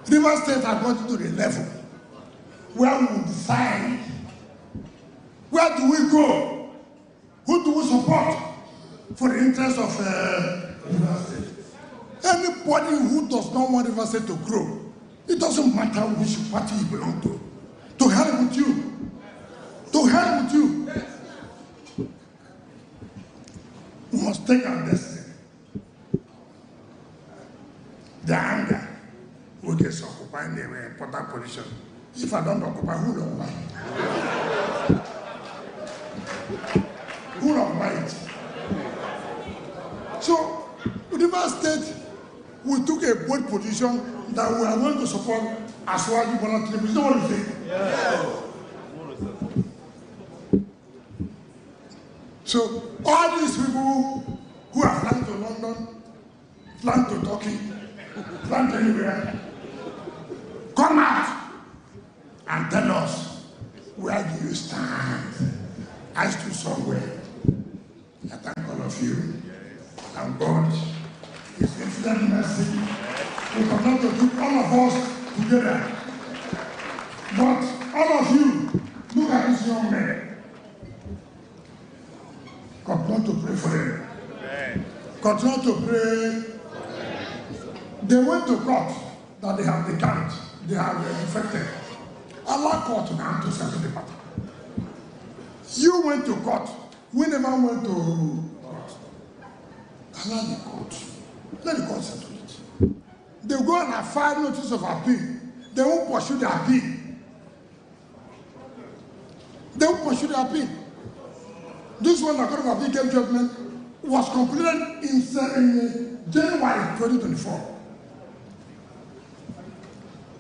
River State has got to the level where we will decide where do we go, who do we support for the interest of River State. Anybody who does not want River State to grow, it doesn't matter which party you belong to hell with you. To hell with you. We must take our destiny. The anger will get occupying the important position. If I don't occupy, who will occupy? Who will occupy it? So, River State, we took a bold position that we are going to support as well as you want to. You know what you think? Yeah. So, all these people who are flying to London, flying to Turkey, flying to anywhere, come out and tell us where do you stand. I stood somewhere. I thank all of you. And God is infinite mercy. We cannot do all of us together. But all of you, look at this young man. Continue to pray for them. Continue to pray. They went to court that they have declared, they have infected. Allah court now to settle the matter. You went to court. We never went to court. Allow the court. Let the court settle it. They go and file notice of appeal. They won't pursue the appeal. They won't pursue the appeal. This one, the Court of Appeal gave judgment, was completed in January 2024.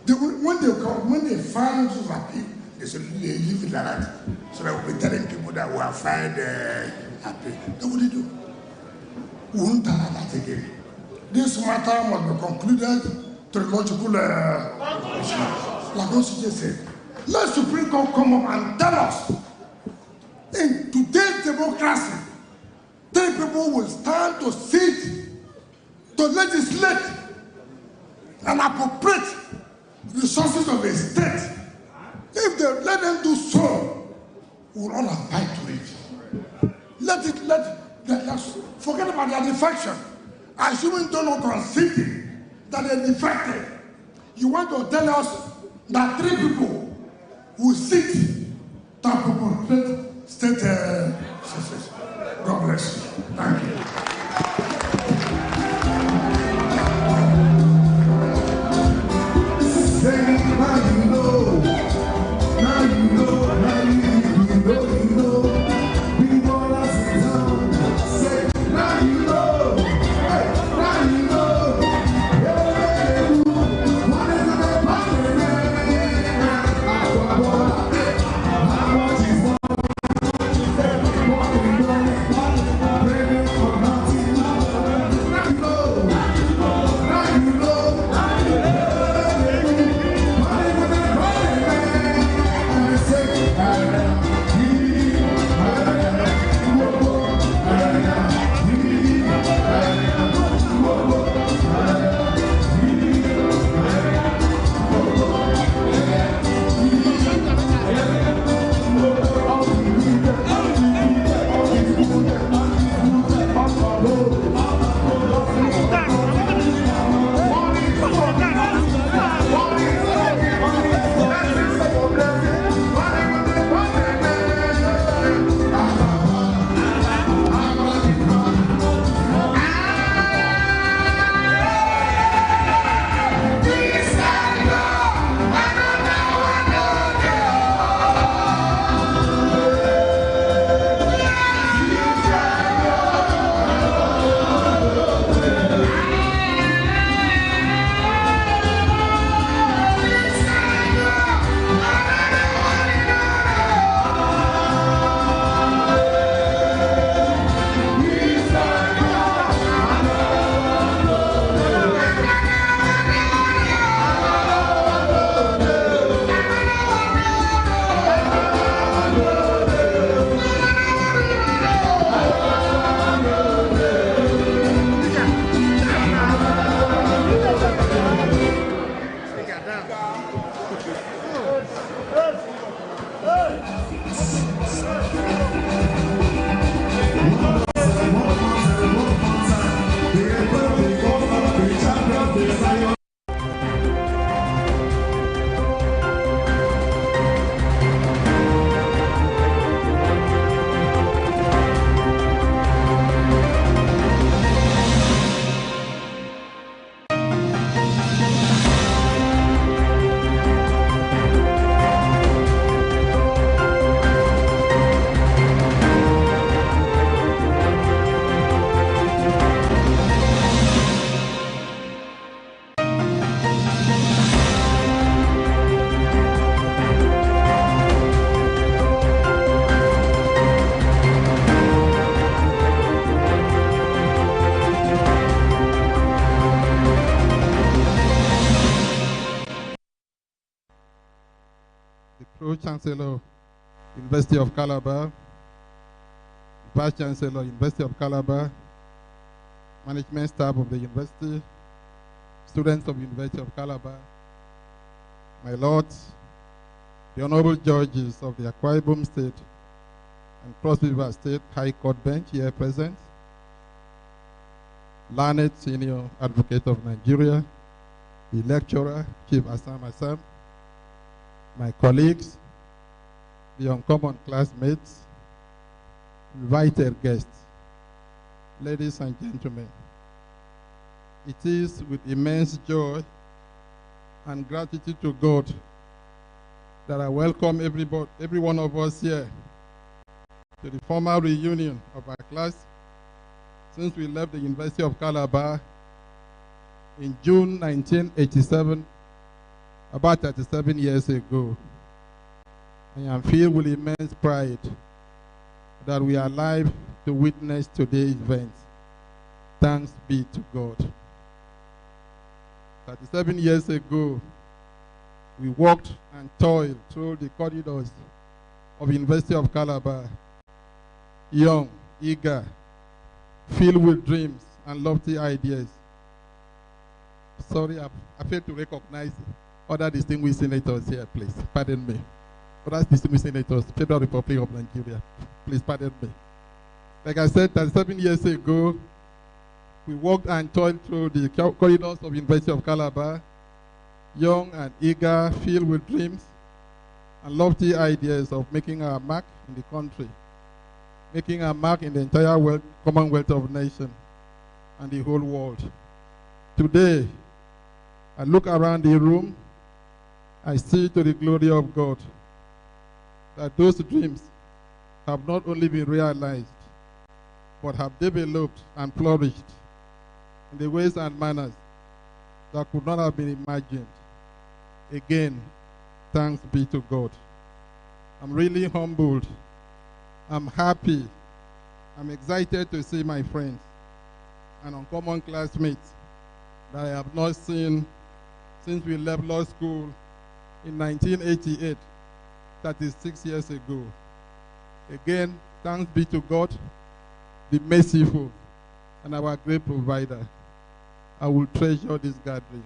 When they filed notice of appeal, they said they leave it like that. So they will be telling people that we have filed appeal. Then what do they do? We won't allow that again. This matter must be concluded to the logical conclusion. Like OCJ said, let Supreme Court come up and tell us, in today's democracy, 3 people will stand to sit, to legislate and appropriate resources of a state. If they let them do so, we will all abide to it. Let's forget about their defection. Assuming they're not conceding that they're defected, you want to tell us that 3 people will sit to appropriate state success. God bless you. Thank you. Hey! Chancellor, University of Calabar, Vice Chancellor, University of Calabar, management staff of the university, students of the University of Calabar, my lords, the honorable judges of the Akwa Ibom State and Cross River State High Court bench here present, learned senior advocate of Nigeria, the lecturer, Chief Assam, my colleagues, the uncommon classmates, invited guests, ladies and gentlemen. It is with immense joy and gratitude to God that I welcome every one of us here to the formal reunion of our class since we left the University of Calabar in June 1987, about 37 years ago. I am filled with immense pride that we are alive to witness today's event. Thanks be to God. 37 years ago, we walked and toiled through the corridors of the University of Calabar, young, eager, filled with dreams and lofty ideas. Sorry, I failed to recognize other distinguished senators here, please. Pardon me. Other distinguished senators, Federal Republic of Nigeria. Please pardon me. Like I said, 37 years ago, we walked and toiled through the corridors of the University of Calabar, young and eager, filled with dreams and lofty ideas of making our mark in the country, making our mark in the entire Commonwealth of Nations and the whole world. Today, I look around the room, I see to the glory of God that those dreams have not only been realized, but have developed and flourished in the ways and manners that could not have been imagined. Again, thanks be to God. I'm really humbled. I'm happy. I'm excited to see my friends and uncommon classmates that I have not seen since we left law school in 1988, 36 years ago. Again, thanks be to God, the merciful and our great provider. I will treasure this gathering.